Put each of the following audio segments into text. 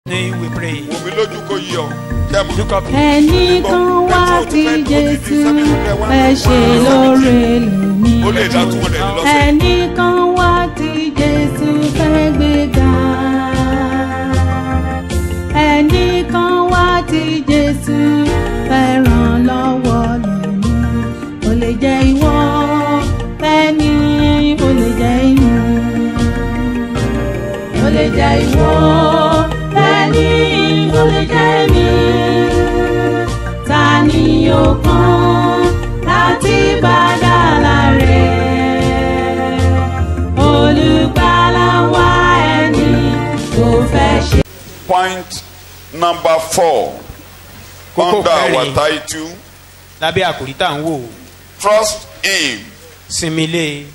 name we pray. Look up. Ẹnìkan wá tí Jésù fẹ́ ṣe lóore lónìí. Ẹnìkan wá tí Jésù fẹ́ gbéga. Ẹnìkan wá tí Jésù fẹ́ ràn lọ́wọ́ lónìí. Ó lè jẹ́ ìwọ, ẹni ó lè jẹ́ ìyẹn. Ó lè jẹ́ ìwọ, ẹni ó lè jẹ́ mi. Ta ni ó kàn láti bàdàlà rẹ̀? Olùgbàlà wá ẹni tó fẹ́ ṣe. Point number 4 under our title. Lábẹ́ àkòrí tá à ń wò. Trust him. Sinmi lé.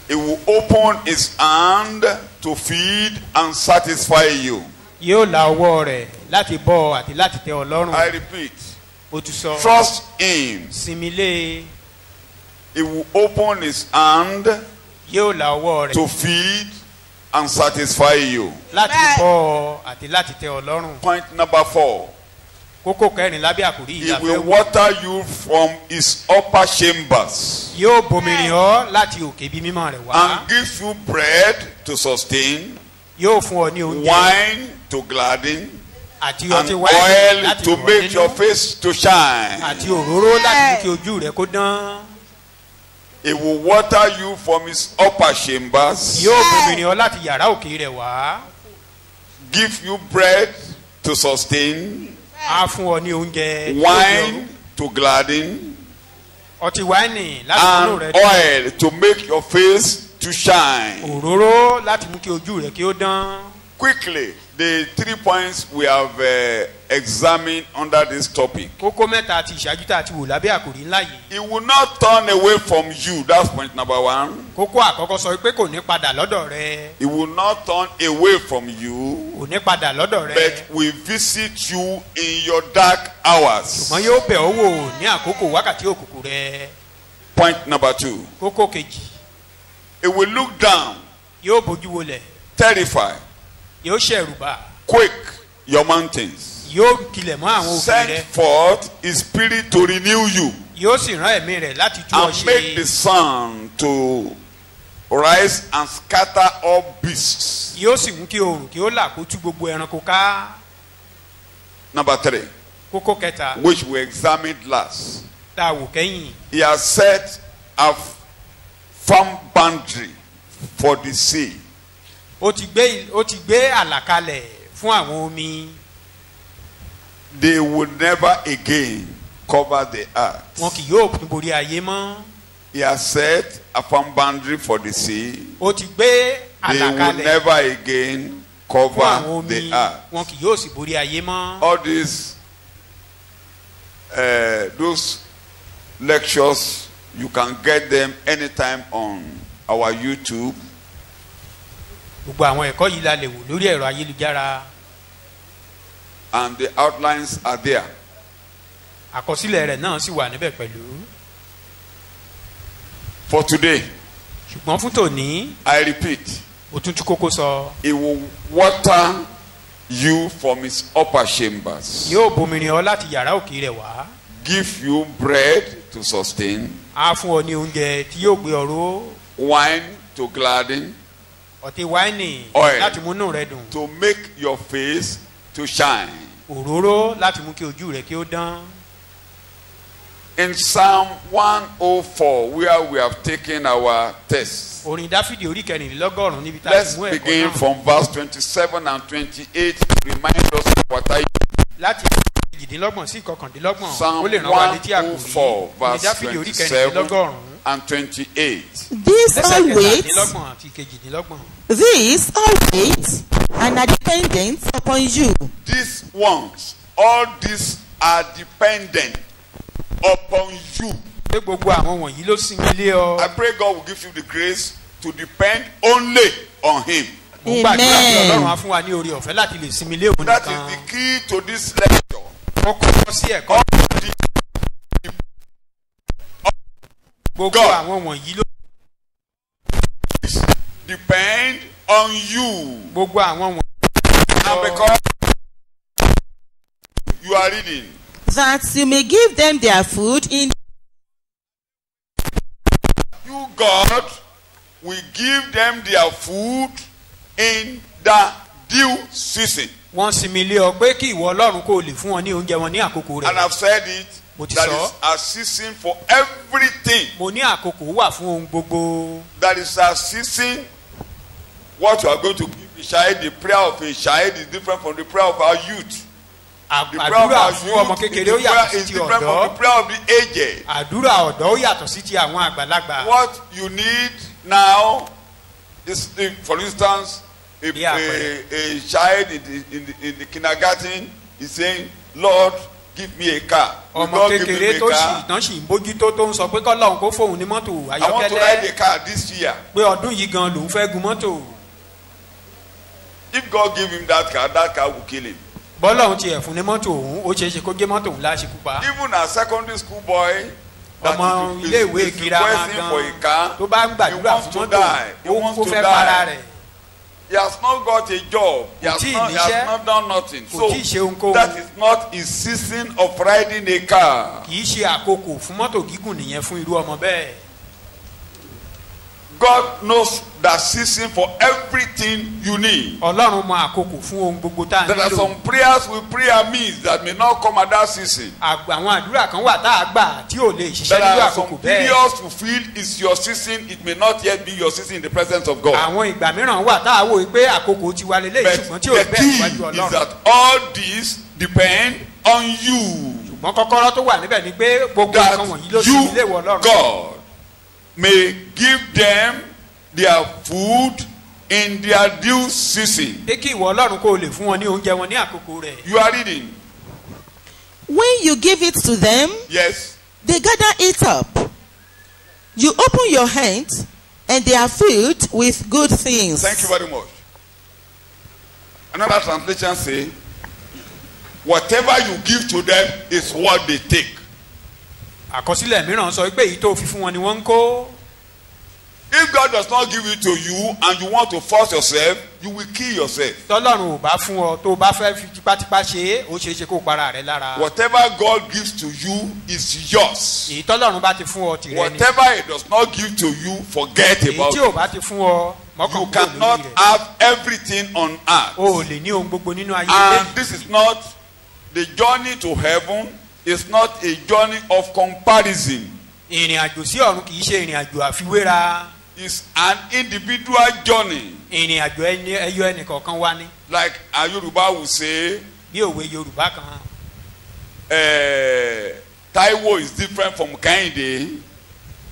He will open his hand to feed and satisfy you. Yóò la ọwọ́ rẹ̀ láti bọ́ àti láti tẹ́ ọ lọ́rùn. I repeat. Ó tún sọ. Trust him. Sinmi lé. He will open his hand Yóò la ọwọ́ rẹ̀ to feed and satisfy you. láti bọ́ àti láti tẹ́ ọ lọ́rùn. Point number 4. Kókó kẹrin lábẹ́ àkòrí He ìyàfẹ́ will wò. water you from his upper chambers Yóò bomirin ọ́ láti òkè bí mímọ́ rẹ̀ wá. and give you bread to sustain, Yóò fún ọ ní oúnjẹ wine to gladden, àti and ọtí wáìnì oil láti to rọ̀ make your nínú face to shine. àti òróró láti mú kí ojú rẹ̀ kó dán. He will water you from his upper chambers, Yóò bomirin ọ láti yàrá òkè rẹ̀ wá. give you bread to sustain, Á fún ọ ní oúnjẹ tí ó yọrù. wine to gladden, Ọtí wáìnì láti mú and rẹ̀ dán. oil to make your face to shine. Òróró láti mú kí ojú rẹ̀ kí ó dán. Quickly, the 3 points we have examined under this topic. Kókó mẹ́ta ti ìṣáájú tá a ti wò lábẹ́ àkòrí ńlá yìí. He will not turn away from you. That's point number 1. Kókó àkọ́kọ́ sọ pé kò ní padà lọ́dọ̀ rẹ. He will not turn away from you, Kò ní padà lọ́dọ̀ rẹ. but will visit you in your dark hours. Ṣùgbọ́n yóò bẹ̀ ọ́ wò ní àkókò wákàtí òkùnkùn rẹ. Point number 2. Kókó kejì. He will look down, Yóò bójú wolẹ̀. terrify, Yóò ṣẹ̀rùbà. quake your mountains. Yóò kilẹ̀ mọ́ àwọn òkè Send rẹ. forth his spirit to renew you Yóò sì rán ẹ̀mí rẹ̀ láti tú ọ and make the ṣe. sun to rise and scatter all beasts. Yóò sì mú kí oòrùn kí ó là kó tú gbogbo ẹranko ká. Number 3, Kókó kẹta which we examined last. tá a wò kẹ́yìn. He has set a firm boundary for the sea. Ó ti gbé àlàkalẹ̀ fún àwọn omi. They will never again cover the earth. Wọn kì yóò pín borí ayé mọ́. He has set a firm boundary for the sea. Ó ti gbé They will àlàkalẹ̀ never again fún àwọn cover omi. the earth. Wọn kì yóò sì borí ayé mọ́. All these those lectures, you can get them anytime on our YouTube. Gbogbo àwọn ẹ̀kọ́ yìí la lè wò lórí ẹ̀rọ ayélujára. And the outlines are there. Àkọsílẹ̀ rẹ̀ náà sì wà níbẹ̀ pẹ̀lú. For today, Ṣùgbọ́n fún tòní, I repeat, ó tún tú kókó sọ. he will water you from his upper chambers, Yóò bomirin ọ láti yàrá òkè rẹ̀ wá. give you bread to sustain, Á fún ọ ní oúnjẹ tí yóò gbé ọ ró. wine to gladden, Ọtí wáìnì Oil. láti múnú rẹ dùn. to make your face to shine. Òróró láti mú kí ojú rẹ kí ó dán. In Psalm 104, where we have taken our text, Orin Dáfídì orí kẹrìnlélọ́gọ́rùn-ún níbi tá a let's ti mú ẹ̀kọ́ begin náà. from verse 27 and 28 to remind us of what I Láti ìjìdínlọ́gbọ̀n sí ìkọkàndínlọ́gbọ̀n Psalm ó lè rán wa létí àkòrí. 104, Orin verse Dáfídì orí 27 kẹrìnlélọ́gọ́rùn-ún and 28. These lẹ́sẹ̀ all wait, kẹtàdínlọ́gbọ̀n àti ìkejìdínlọ́gbọ̀n. these all wait, and are dependent upon you. These ones, all these are dependent upon you. Pé gbogbo àwọn wọ̀nyí ló sinmi lé ọ. I pray God will give you the grace to depend only on Him. Mo gbàdúrà pé Amen. Ọlọ́run á fún wa ní oore ọ̀fẹ́ láti lè sinmi lé òun That nìkan. is the key to this lecture. Kọ́kọ́ sí ẹ̀kọ́. Gbogbo God. àwọn wọ̀nyí ló. Depend on you. Gbogbo àwọn wọ̀nyí. And because are reading. that you may give them their food in You, God, will give them their food in the due season. wọ́n sinmi lé ọ pé kí ìwọ ọlọ́run kó lè fún wọn ní oúnjẹ wọn ní àkókò And rẹ̀. I've said it, Mo ti that sọ. is a season for everything. mo ní àkókò wà fún ohun gbogbo. That is a season. What you are going to give a child, the prayer of a child is different from the prayer of our youth. The prayer of àdúrà our fún ọmọ youth kékeré ó yàtọ̀ sí is ti different from ọ̀dọ́. the prayer of the aged. àdúrà ọ̀dọ́ ó yàtọ̀ sí ti àwọn àgbàlagbà. What you need now is, for instance, a child in the kindergarten is saying, Lord, give me a car. Will ọmọ God give kékeré me tó a sì car? tán sì ń bójútó tó ń sọ pé kọ́lọ́hún kó fóun ní mọ́tò I want to ride ayọ́kẹ́lẹ́ a car this year. pé ọdún yìí gan lòún fẹ́ gun mọ́tò. If God give him that car will kill him. bọ́lọ́hún tiẹ̀ fún ní mọ́tò òun ó ṣeé ṣe kó gé mọ́tò òun láṣekú pa. Even a secondary school boy ọmọ that iléèwé is girama requesting for a gan car, tó bá ń he gbàdúrà wants fún to mọ́tò die. He ó wants kó to fẹ́ para die. rẹ̀. He has not got a job. He has Kò tíì not níṣẹ́. done nothing. Kò tíì ṣe ohunkóhun. That is not his season of riding a car. kì í ṣe àkókò fún mọ́tò gígùn nìyẹn fún irú ọmọ bẹ́ẹ̀. God knows the season for everything you need. ọlọ́run mọ àkókò fún ohun gbogbo tá a There are nílò. some prayers we pray amiss that may not come at that season. àwọn àdúrà kan wà tá a gbà tí ò lè ṣiṣẹ́ There nínú are àkókò some bẹ́ẹ̀. periods you feel is your season. It may not yet be your season in the presence of God. àwọn ìgbà mìíràn wà tá a wò pé àkókò ti wà lélẹ́yìí But ṣùgbọ́n tí ò the bẹ́ẹ̀ key níwájú is ọlọ́run. that all these depend on you. ṣùgbọ́n kọ́kọ́rọ́ tó wà níbẹ̀ ni pé gbogbo nǹkan wọ̀nyí ló That sì ilé ìwọ you, ọlọ́run. God, may give them their food in their due season. pé kí ìwọ ọlọ́run kó o lè fún wọn ní oúnjẹ wọn ní àkókò rẹ̀. You are reading? when you give it to them, Yes. they gather it up. You open your hands, and they are filled with good things. Thank you very much. Another translation say, whatever you give to them is what they take. àkọsílẹ̀ mìíràn sọ pé èyí tó fi fún wọn ni wọ́n ń kó. If God does not give it to you and you want to force yourself, you will kill yourself. tọ́lọ́run ò bá fún ọ tó o bá fẹ́ fi tipátipá ṣe é ó ṣeé ṣe kó o para rẹ lára. Whatever God gives to you is yours. èyí tọ́lọ́run bá ti fún ọ tìrẹ ni. Whatever He does not give to you, forget èyí about tí ò it. bá ti fún ọ mọ́kàn You kúrò cannot lórí rẹ̀. have everything on earth. o ò lè ní ohun gbogbo nínú ayé And lẹ́yìn. this is not the journey to heaven. It's not a journey of comparison. ìrìn àjò sí ọ̀run kì í ṣe ìrìn àjò àfiwéra. It's an individual journey. ìrìn àjò ẹyọ ẹnìkọ̀ọ̀kan wá ní. Like a Yoruba will say, bí òwe yorùbá kan. Taiwo is different from Kehinde.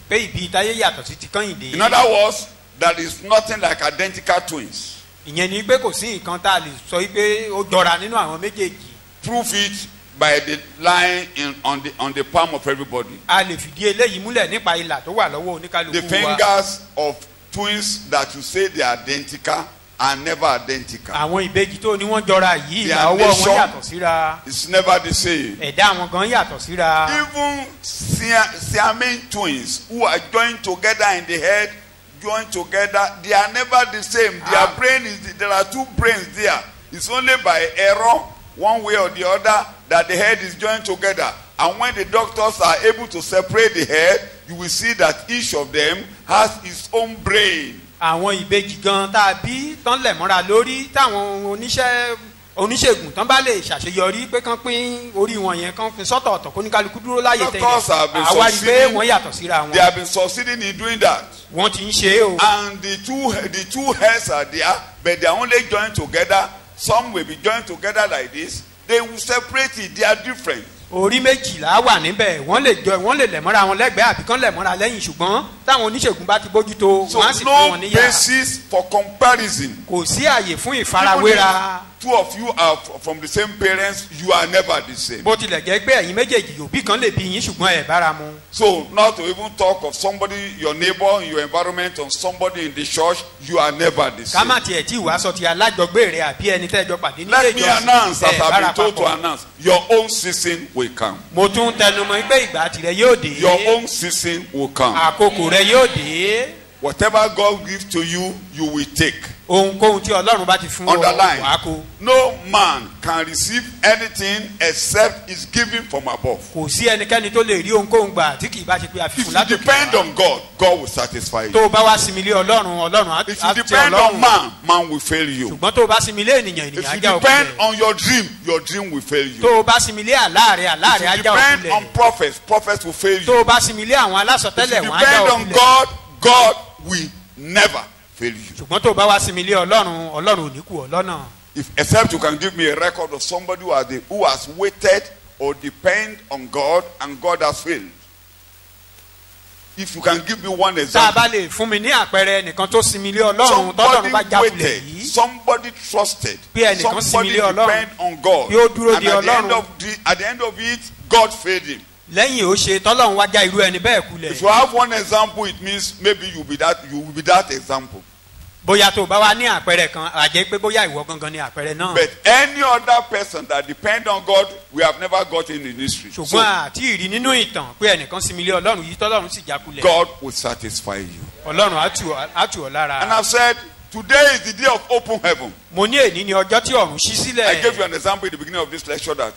pé ìbí táyé yàtọ̀ sí ti kẹ́hìndé. In other words, there is nothing like identical twins. ìyẹn ni pé kò sí nǹkan tá a lè sọ pé ó jọra nínú àwọn méjèèjì. Prove it by the line on the palm of everybody. a lè fìdí eléyìí múlẹ̀ nípa ìlà tó wà lọ́wọ́ The oníkálukú wa. fingers of twins that you say they are identical are never identical. àwọn ìbejì tó ní wọ́n jọra yìí Their ìlà ọwọ́ wọn nation yàtọ̀ síra. It's never the same. ẹ̀dá àwọn gan yàtọ̀ síra. Even Siamese twins who are joined together in the head, joined together, they are never the same. Their brain there are two brains there. It's only by error, one way or the other, that the head is joined together. And when the doctors are able to separate the head, you will see that each of them has its own brain. àwọn ìbejì gan tá a bí tán lẹ̀ mọ́ra lórí táwọn oníṣègùn tán bá lè ṣàṣeyọrí pé kán pín orí wọn yẹn kán pín sọ́tọ̀ọ̀tọ̀ kó ní kálukú dúró láyè Doctors have been àwa rí i pé succeeding. wọ́n yàtọ̀ síra They wọn. have been succeeding in doing that. wọ́n ti ń ṣe é o. And the two heads are there, but they are only joined together. Some will be joined together like this. They will separate it. They are different. orí méjìlá wà níbẹ̀ wọ́n lè lẹ̀ mọ́ra wọn lẹ́gbẹ̀ẹ́ àbí kán lẹ̀ mọ́ra lẹ́yìn ṣùgbọ́n táwọn oníṣègùn bá ti bójútó So wọ́n á sì fún no wọn níyà. basis for comparison. kò sí àyè fún Even ìfarawéra. if two of you are from the same parents, you are never the same. bó tilẹ̀ jẹ́ pé ẹ̀yin méjèèjì òbí kan lè bí yín ṣùgbọ́n ẹ̀ bára mu. So not to even talk of somebody, your neighbor in your environment, or somebody in the church, you are never the ká same. má tiẹ̀ tí ìwà sọ ti alájọgbé rẹ àbí ẹni tẹ́jọ pàdé nílé Let me announce, as ẹ̀ I've bára been told to papọ̀. announce, your own season will come. mo tún tẹnumọ́ pé ìgbà tirẹ̀ yóò dé. Your own season will come. àkókò rẹ yóò dé. Whatever God gives to you, you will take. ohunkóhun tí ọlọ́run bá ti fún ọ Underline. wàá kó. No man can receive anything except it's given from above. kò sí ẹnikẹ́ni tó lè rí ohunkóhun gbà tí kì í bá ṣe pé a fi If fún you látòkè depend wá. on God, God will satisfy tó you. o bá wá sinmi lé ọlọ́run ọlọ́run á If you tẹ depend on ọlọ́run. man, man will fail you. ṣùgbọ́n tó o bá sinmi lé ènìyàn If ènìyàn á you já depend òkúlẹ̀. on your dream will fail you. tó o bá sinmi lé àlá rẹ àlá If rẹ á you já depend on òkúlẹ̀. prophets will fail tó you. o bá sinmi lé àwọn If alásọtẹ́lẹ̀ you wọn á já depend on òkúlẹ̀. God, God will never fail you. ṣùgbọ́n tó o bá wá sinmi lé ọlọ́run ọlọ́run ò ní kù ọ́ lọ́nà. If except you can give me a record of somebody who has waited or depend on God and God has failed. If you can give me one tá a example. bá lè fún mi ní àpẹẹrẹ ẹnìkan tó sinmi lé ọlọ́run Somebody tọ́lọ́run bá já kulẹ̀ waited, yìí. somebody trusted, Bí ẹnìkan somebody sinmi lé Ọlọ́run, depend on God, yóò dúró and de Ọlọ́run. at the end of it, God failed him. lẹ́yìn ó ṣe tọ́lọ́run wá já irú ẹni bẹ́ẹ̀ If you kulẹ̀. have one example, it means maybe you will be that example. bóyá tó o bá wá ní àpẹẹrẹ kan àjẹ́ pé bóyá ìwọ gangan ní àpẹẹrẹ náà. But any other person that depend on God, we have never gotten in history. ṣùgbọ́n So àti ìrí nínú ìtàn pé ẹnìkan sinmi lé ọlọ́run yìí tọ́lọ́run sì já kulẹ̀. God will satisfy you. ọlọ́run á tù ọ́ And lára. I've said, today is the day of open heaven. mo ní èní ni ọjọ́ tí ọ̀run ṣí I gave you sílẹ̀. an example in the beginning of this lecture that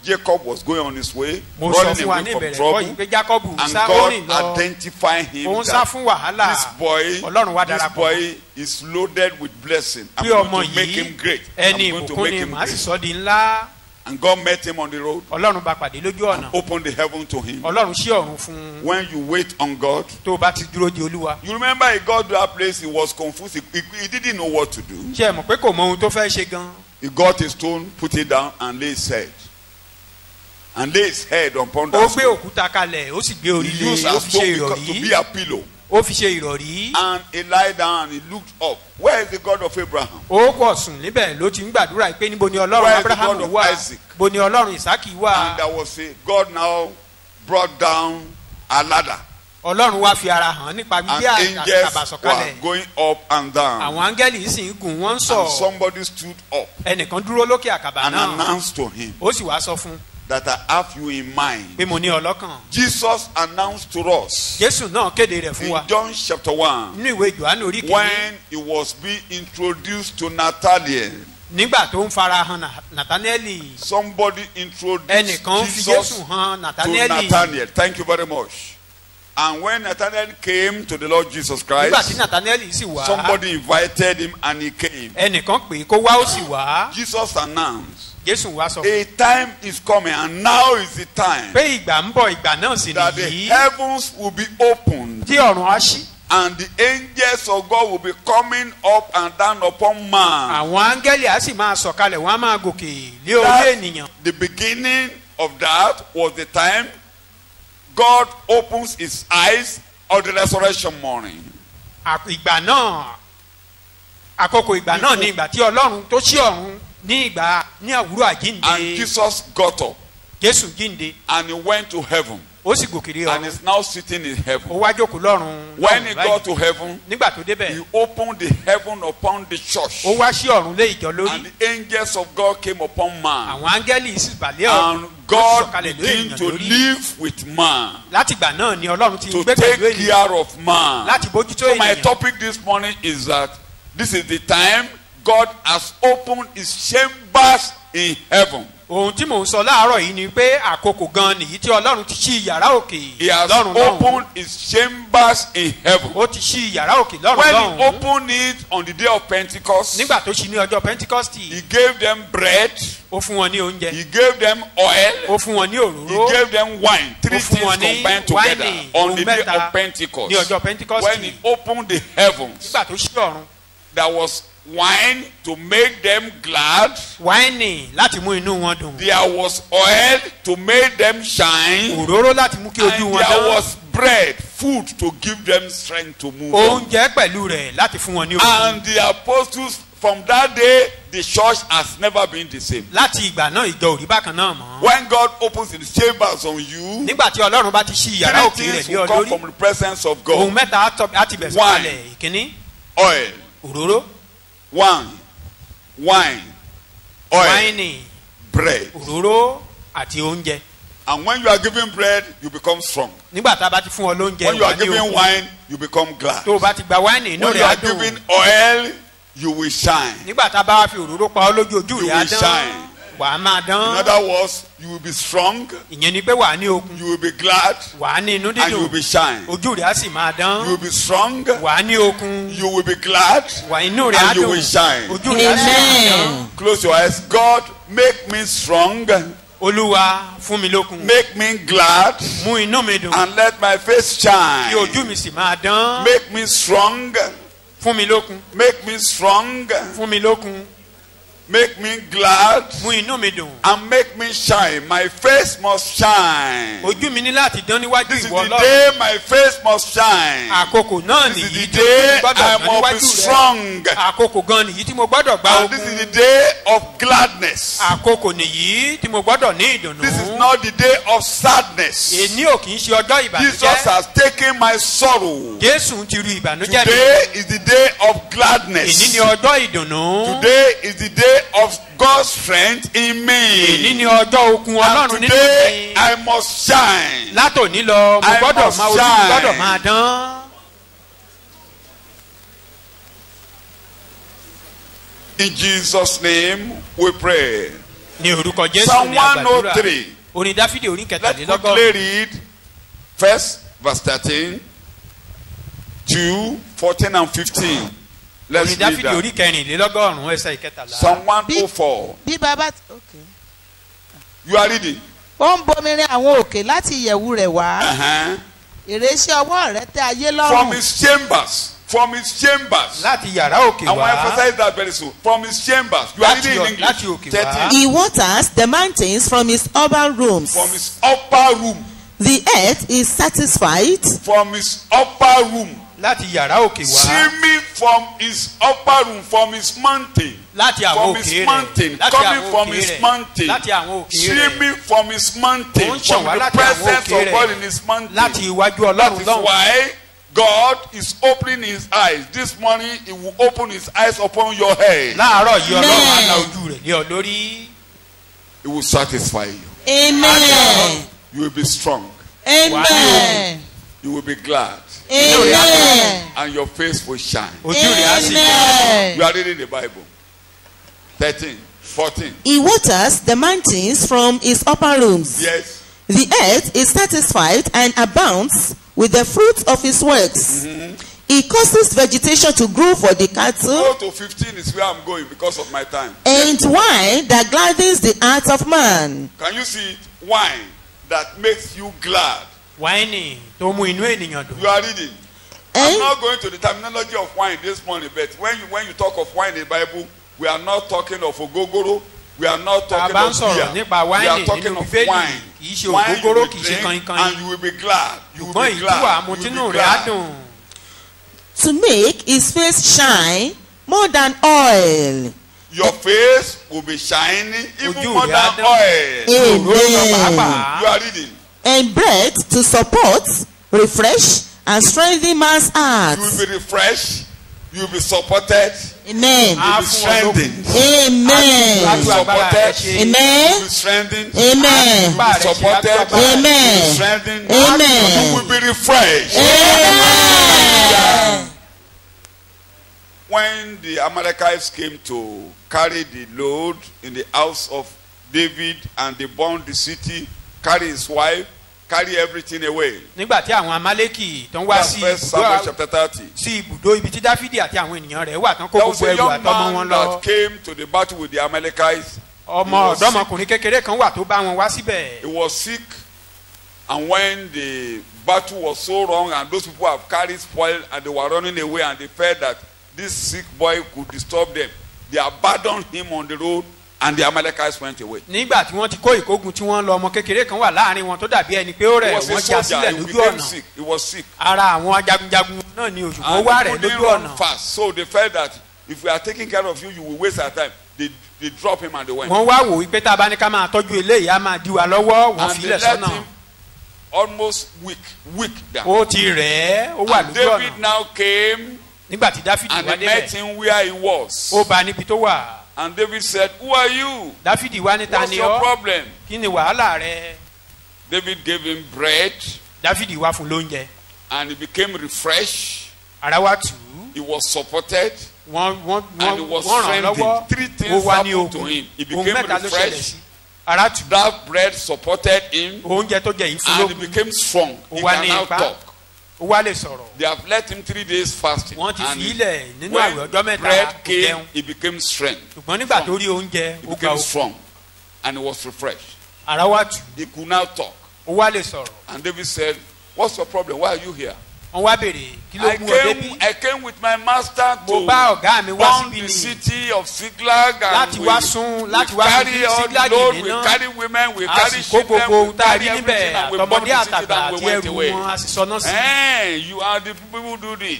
Jacob was going on his way, mo sọ running fún wa away ní from ìbẹ̀rẹ̀ ẹ̀kọ́ trouble, yìí pé Jacob ń and sá ó God rìn lọ. identified him ó ń sá that fún wàhálà. this boy, Ọlọ́run wá darapọ̀. is loaded with blessing. I'm pé going ọmọ to make yìí him great. I'm ẹni going to ìbùkún make ni him màá sì great. sọ di ńlá. And God met him on the road, ọlọ́run bá pàdé lójú ọ̀nà. opened the heaven to him. ọlọ́run ṣí ọ̀run fún un. When you wait on God, tó o bá ti dúró di olúwa. you remember he got to that place, he was confused, he didn't know what to do. ṣé ẹ mọ̀ pé kò mọ ohun tó fẹ́ ṣe gan. He got a stone, put it down, and lay his head. And lay his head upon ó that gbé stone. òkúta kalẹ̀ ó sì gbé orí He lé used ó a fi ṣe stone to be ìrọ̀rí. a pillow. ó fi ṣe ìrọ̀rí. And he lied down and he looked up. Where is the God of Abraham? ó kọ̀ sùn níbẹ̀ ló ti ń gbàdúrà pé níbo ni ọlọ́run Where is the abraham God of wà Isaac? bo ni ọlọ́run isaki And wà. there was a God now brought down a ladder. ọlọ́run wá fi ara hàn nípa And gbígbé angels were àbàsọ̀kalẹ̀. going up and down. àwọn áńgẹ́lì sì ń gùn wọ́n ń sọ. And somebody stood up ẹnìkan dúró lókè àkàbà and náà. announced to him ó sì wá sọ fún un that I have you in mind. pé mo ní ọlọ́kàn. Jesus announced to us jésù náà kéde rẹ̀ fún wa in John chapter 1 nínú ìwé johannu orí kìíní. when he was being introduced to Nathanael. nígbà tó ń fara hàn nathanaeli. Somebody introduced ẹnìkan fi Jesus jésù hàn to nathanaeli. Nathanael. Thank you very much. And when Nathanael came to the Lord Jesus nígbà tí Christ, nathanaeli sì wá. somebody invited him and he came. ẹnìkan pè é kó wá ó sì wá. Jesus announced, jésù wá sọ fún a time is coming and now is the time pé ìgbà ń bọ̀ ìgbà náà sì that the nìyí. heavens will be opened tí ọ̀run á ṣí. and the angels of God will be coming up and down upon man. àwọn áńgẹ́lì á sì máa sọ̀kalẹ̀ wọ́n á máa gòkè lé orí That- ènìyàn. The beginning of that was the time God opens his eyes of the resurrection morning. ìgbà náà àkókò ìgbà náà ni ìgbà tí ọlọ́run tó ṣí ọ̀run ní ìgbà ní àwúrò And àjíǹde. Jesus got up jésù jíǹde and he went to heaven ó sì gòkè lé and ọ̀run. is now sitting in ó heaven. wá jókòó lọ́run. When he lọ́run got báyìí. to heaven, nígbà tó débẹ̀ he opened the heaven upon the church. ó wá sí ọ̀run lé ìjọ And lórí. the angels of God came upon man. àwọn áńgẹ́lì sì bàlẹ́ ọ̀run. And ó sì God sọ̀kalẹ̀ lé began ènìyàn to lórí. live with man, láti ìgbà náà ni ọlọ́run ti to gbé take pẹ̀lú ènìyàn care of man. láti bójútó So my ènìyàn. topic this morning is that this is the time God has opened his chambers in heaven. ohun tí mò ń sọ láàárọ̀ yìí ni pé àkókò gan nìyí tí ọlọ́run ti ṣí yàrá òkè He has lọ́run lọ́run. opened his chambers in heaven. ó ti ṣí yàrá òkè lọ́run When he lọ́run. opened it on the day of Pentecost, nígbà tó ṣí ní ọjọ́ he pentikọ́stì gave them bread, ó fún wọn ní oúnjẹ he gave them oil, ó fún wọn ní he òróró gave them wine. Three Ó fún things wọn ní combined together wáìnì, on ohun the day mẹ́ta of Pentecost. ní ọjọ́ pentikọ́stì. When he opened the heavens, nígbà tó ṣí ọ̀run there was wine to make them glad. wáìnì láti mú inú wọn dùn There was oil to make them shine. òróró láti mú kí And ojú wọn there dán was bread, food to give them strength to move on. oúnjẹ pẹ̀lú rẹ̀ láti fún wọn ní okun. And the apostles, from that day, the church has never been the same. láti ìgbà náà ìjọ ò rí bákan náà mọ́. When God opens his chambers on you, nígbà tí ọlọ́run bá ti ṣí yàrá òkè three rẹ̀ things lé will ọ come lórí from the presence of ohun God. mẹ́ta á ti bẹ̀ sọ́kalẹ̀ ìkíní Oil, òróró wine, oil, wáìnì bread. òróró àti oúnjẹ. And when you are given bread, you become strong. nígbà tá a bá ti fún ọ lóúnjẹ When you wà are ní given okun. wine, you become glad. tó o bá ti gba wáìnì inú When you rẹ̀ á are dùn. given oil, you will shine. nígbà tá a bá wá fi òróró pa ọ lójú ojú You rẹ̀ á will dán. shine. wà á máa In dán. other words, you will be strong, ìyẹn ni pé wà á ní okun. you will be glad, wà á ní inú and you will dídùn. be shine. ojú rẹ̀ á sì máa dán. You will be strong, wà á ní okun. you will be glad, wà inú rẹ̀ á and you dùn. will shine. ojú rẹ̀ á sì máa dán. Amen. Close your eyes. God, make me strong, olúwa fún mi lókun. make me glad, mú inú mi dùn. and let my face kí shine. ojú mi sì máa dán. Make me strong, fún mi lókun. make me strong, fún mi lókun. make me glad, mú inú mi dùn. and make me shine. My face must shine. ojú mi ní láti dán níwájú This is ìwọ the ọlọ́run. day my face must shine. àkókò náà This is nìyí the tí day mo gbọ́dọ̀ I dán must be níwájú rẹ. strong. àkókò gan nìyí tí mo gbọ́dọ̀ gba And this is ogun. the day of gladness. àkókò nìyí tí mo gbọ́dọ̀ ní ìdùnnú. This is not the day of sadness. èní ò kì í ṣe ọjọ́ Jesus ìbànújẹ́. has taken my sorrow. jésù ti ru ìbànújẹ́ mi. Today is the day of èní gladness. ni ọjọ́ ìdùnnú. Today is the day of God's strength in èní me. ni ọjọ́ okun And ọlọ́run nínú today mi. I must shine. látòní lọ mo I gbọ́dọ̀ must máa ojú mi shine. gbọ́dọ̀ máa dán. In Jesus' name we pray. ní orúkọ jésù Psalm ní àgbàdúrà. 103. orin dáfídì orí Let's kẹtàlélọ́gọ́rùn. quickly read first verse 13, 2, 14 and 15. Let's orin read dáfídì orí that. kẹrìnlélọ́gọ́rùn ẹsẹ̀ ìkẹtàlá. Psalm 104. bí bàbá okay. You are reading. ó ń bomirin àwọn òkè láti ìyẹ̀wù rẹ̀ wá Uh-huh. ìrẹsì ọwọ́ rẹ̀ tẹ́ ayé From lọ́rùn his chambers. From his chambers. láti yàrá òkè I want to wá. emphasize that very soon. From his chambers. You are reading in láti English. òkè wá. 13. he waters the mountains from his urban rooms From his upper room. the earth is satisfied From his upper room. láti yàrá òkè wá. Streaming from his upper room. From his mountain. láti àwọn From òkè his rẹ̀. mountain. láti Coming àwọn from òkè his rẹ̀. mountain. láti àwọn òkè rẹ̀. Streaming from his mountain. Ó ń ṣàn From wá the láti àwọn presence òkè of God rẹ̀. in his mountain. láti iwájú That ọlọ́run is lọ́hùn. why God is opening his eyes. This morning he will open his eyes upon your head. láàárọ̀ yìí ọlọ́run á Amen. la ojú rẹ̀ lé ọ lórí. He will satisfy you. amen You will be strong. amen You will be glad. amen And your face will shine. ojú rẹ̀ á sì dán. amen. You are reading the Bible. 13, 14. He waters the mountains from his upper rooms. Yes. The earth is satisfied and abounds with the fruit of his works. He causes vegetation to grow for the cattle Go to 15 is where I'm going because of my time. and wine that gladdens the heart of man. Can you see it? Wine that makes you glad. wáìnì tó mú inú ènìyàn dùn. You are reading. I'm And not going to the terminology of wine this morning, but when you talk of wine in the Bible, we are not talking of ogogoro. We are not tá a talking bá ń of sọ̀rọ̀ beer. nípa We are wáìnì talking nínú of bíbélì wine. kì í ṣe Wine you ògógóró will kì í ṣe drink kankan. and you will be glad. You will ṣùgbọ́n be ìtúwà glad. You àmutínú will be rẹ̀ á glad. dùn. to make his face shine more than oil. Your face will be shining even Ojú more rẹ̀ than á dán. oil. Amen. pàápàá. You are reading. And bread to support, refresh, and strengthen man's heart. You will be refreshed. You will be supported. Amen. You will be strengthened. Amen. Láti agbára rẹ̀ ṣe. You will Amen. be strengthened. Amen. You will be supported. Amen. You will be strengthened. Amen. You will be refreshed. Amen. When the Amalekites came to carry the load in the house of David and they burned the city, carry his wife, carry everything away. nígbà tí àwọn amálẹ́kì tó ń wá That's sí First Samuel ibùdó chapter 30. sí ibùdó ibi tí dáfídì àti àwọn ènìyàn rẹ̀ wà tán kó There was gbogbo a ẹrù young àtọmọ wọn man lọ. that came to the battle with the Amalekites. ọmọ ọ̀dọ́mọkùnrin kékeré kan wà tó bá wọn wá síbẹ̀. He was sick, and when the battle was so wrong and those people have carried spoil and they were running away and they felt that this sick boy could disturb them, they abandoned him on the road and the Amalekites went away. nígbà tí wọ́n ti kó ìkógun tí wọ́n lọ ọmọ kékeré kan wà láàrin wọn tó dàbí ẹni pé ó He rẹ̀ was a wọ́n já soldier. sílẹ̀ He lójú became ọ̀nà. sick. He was sick. ara àwọn ajagunjagun náà ni òṣùpá And wá he rẹ̀ couldn't lójú run ọ̀nà. fast. So they felt that if we are taking care of you, you will waste our time. They drop him and they went. wọ́n wá wò wípé tá a bá ní ká máa tọ́jú eléyìí á máa di wa lọ́wọ́ wọ́n And fi they ilẹ̀ let sọ́nà. him almost weak down. ó ti rẹ̀ ẹ́ ó wà And lójú David ọ̀nà. now came nígbà tí dáfídì and wá he met débẹ̀ him where he was. ó bá níbi tó wà. And David said, "Who are you? dáfídì wá níta What's ni your ọ́ problem?" kí ni wàhálà rẹ̀. David gave him bread dáfídì wá fún lóúnjẹ and he became refreshed. ara wá tù ú He was supported wọ́n and he was ràn án lọ́wọ́ strengthened. 3 ó things wá ní happened to ogun him. He ohun became mẹ́ta ló ṣẹlẹ̀ sí refreshed. ara tù ú That bread supported him oúnjẹ tó jẹ yìí fún and he lógun became strong. ó He wá can ní now ipá talk. ó wá lè sọ̀rọ̀ They have let him 3 days fasting. wọ́n ti And fi ilẹ̀ nínú when àwẹ̀ ọjọ́ mẹ́ta bread kò came, jẹun he became strength. ṣùgbọ́n nígbà tó rí oúnjẹ He ó ga became okun strong and he was refreshed. ara wá tù ú He could now talk. ó wá lè sọ̀rọ̀ And David said, "What's your problem? Why are you here?" wọ́n wá béèrè kí ló mú ọ débí I came with my master mo to bá ọ̀gá mi wá burn síbí the ni city of Ziklag, and láti wá sún láti wá carry sí all Síglágì load, we níná carry women, we a carry sì kó children, gbogbo ohun we tá a carry rí níbẹ̀ everything, and we burned àtọmọdé the city àtàgbà down, we àti went ẹrù away. wọn a sì sọná sí You are the people who do this.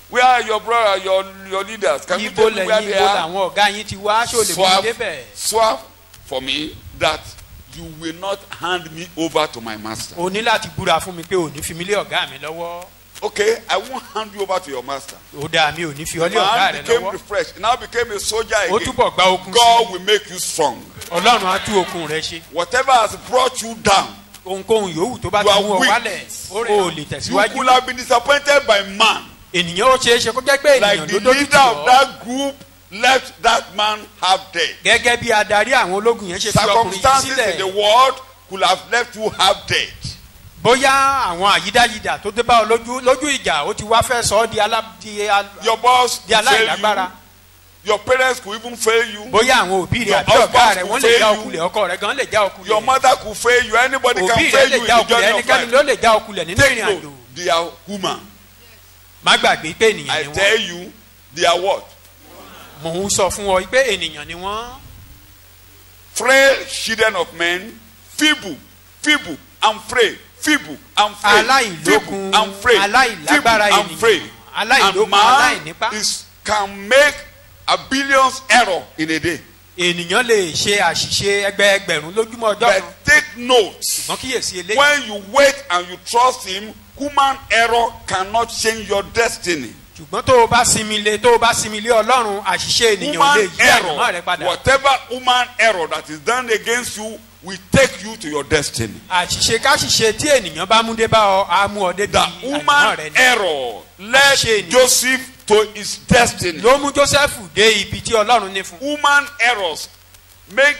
Where are your brother, your leaders? Can you ibo tell me where lẹ́yìn they ibo are? làwọn ọ̀gá yín ti wá ṣó lè mú mi débẹ̀ Swear for me that you will not hand me over to my master. o ní láti búra fún mi pé ò ní fi mí lé ọ̀gá mi lọ́wọ́ Okay, I won't hand you over to your master. ó dáa mi ò ní fi ọ lé Man ọ̀gá rẹ became lọ́wọ́ refreshed. He now became a soldier ó again. túbọ̀ gba okun sí God will make you strong. ọlọ́run á tú okun rẹ ṣe Whatever has brought you down, ohunkóhun yòówù tó bá You ti are mú ọ weak. wálẹ̀ o lè you tẹ̀síwájú could have been disappointed by man. ènìyàn ó ṣeé ṣe kó jẹ́ pé Like ènìyàn the ló dójú leader tì of ọ́ that group left that man half dead. gẹ́gẹ́ bí adarí àwọn ológun yẹn ṣe fi ọkùnrin yìí Circumstances in the sílẹ̀ world could have left you half dead. bóyá àwọn àyídáyidà tó dé bá ọ lójú ìjà ó ti wá fẹ́ sọ ọ́ Your boss di could fail aláìlágbára you. Your parents could even fail you. bóyá àwọn òbí rẹ Your àbí ọ̀gá husband rẹ wọ́n could lè já fail you. ọkùlẹ̀ ọkọ rẹ gan lè já Your ọkùlẹ̀ mother could fail you. Anybody can òbí rẹ fail lè you in já the ọkùlẹ̀ journey of ẹnikẹ́ni life. ló lè já ọkùlẹ̀ nínú Take ìrìn note, àjò they are human. má gbàgbé pé ènìyàn I ni tell wọ́n you, they are what? mò ń sọ fún ọ pé ènìyàn ni wọ́n Frail children of men, feeble, feeble and frail, feeble and frail, feeble aláìlókun and frail, feeble aláìlágbára and frail. ènìyàn And aláìlókun man aláìnípá can make a billions error in a day. ènìyàn lè ṣe àṣìṣe ẹgbẹẹgbẹ̀rún lójúmọ́ ọjọ́ kan But take note, ṣùgbọ́n kíyèsí eléyìí when you wait and you trust him, human error cannot change your destiny. ṣùgbọ́n tó o bá sinmi lé ọlọ́run àṣìṣe ènìyàn ò lè Human yí àyànmọ́ rẹ error, padà whatever human error that is done against you will take you to your destiny. àṣìṣe káṣìṣe tí ènìyàn bá mú dé bá ọ á mú ọ débi The àyànmọ́ human rẹ ni error led Àṣìṣe ènìyàn. Joseph to his destiny. ló mú joseph dé ibi tí ọlọ́run ní fún Human errors make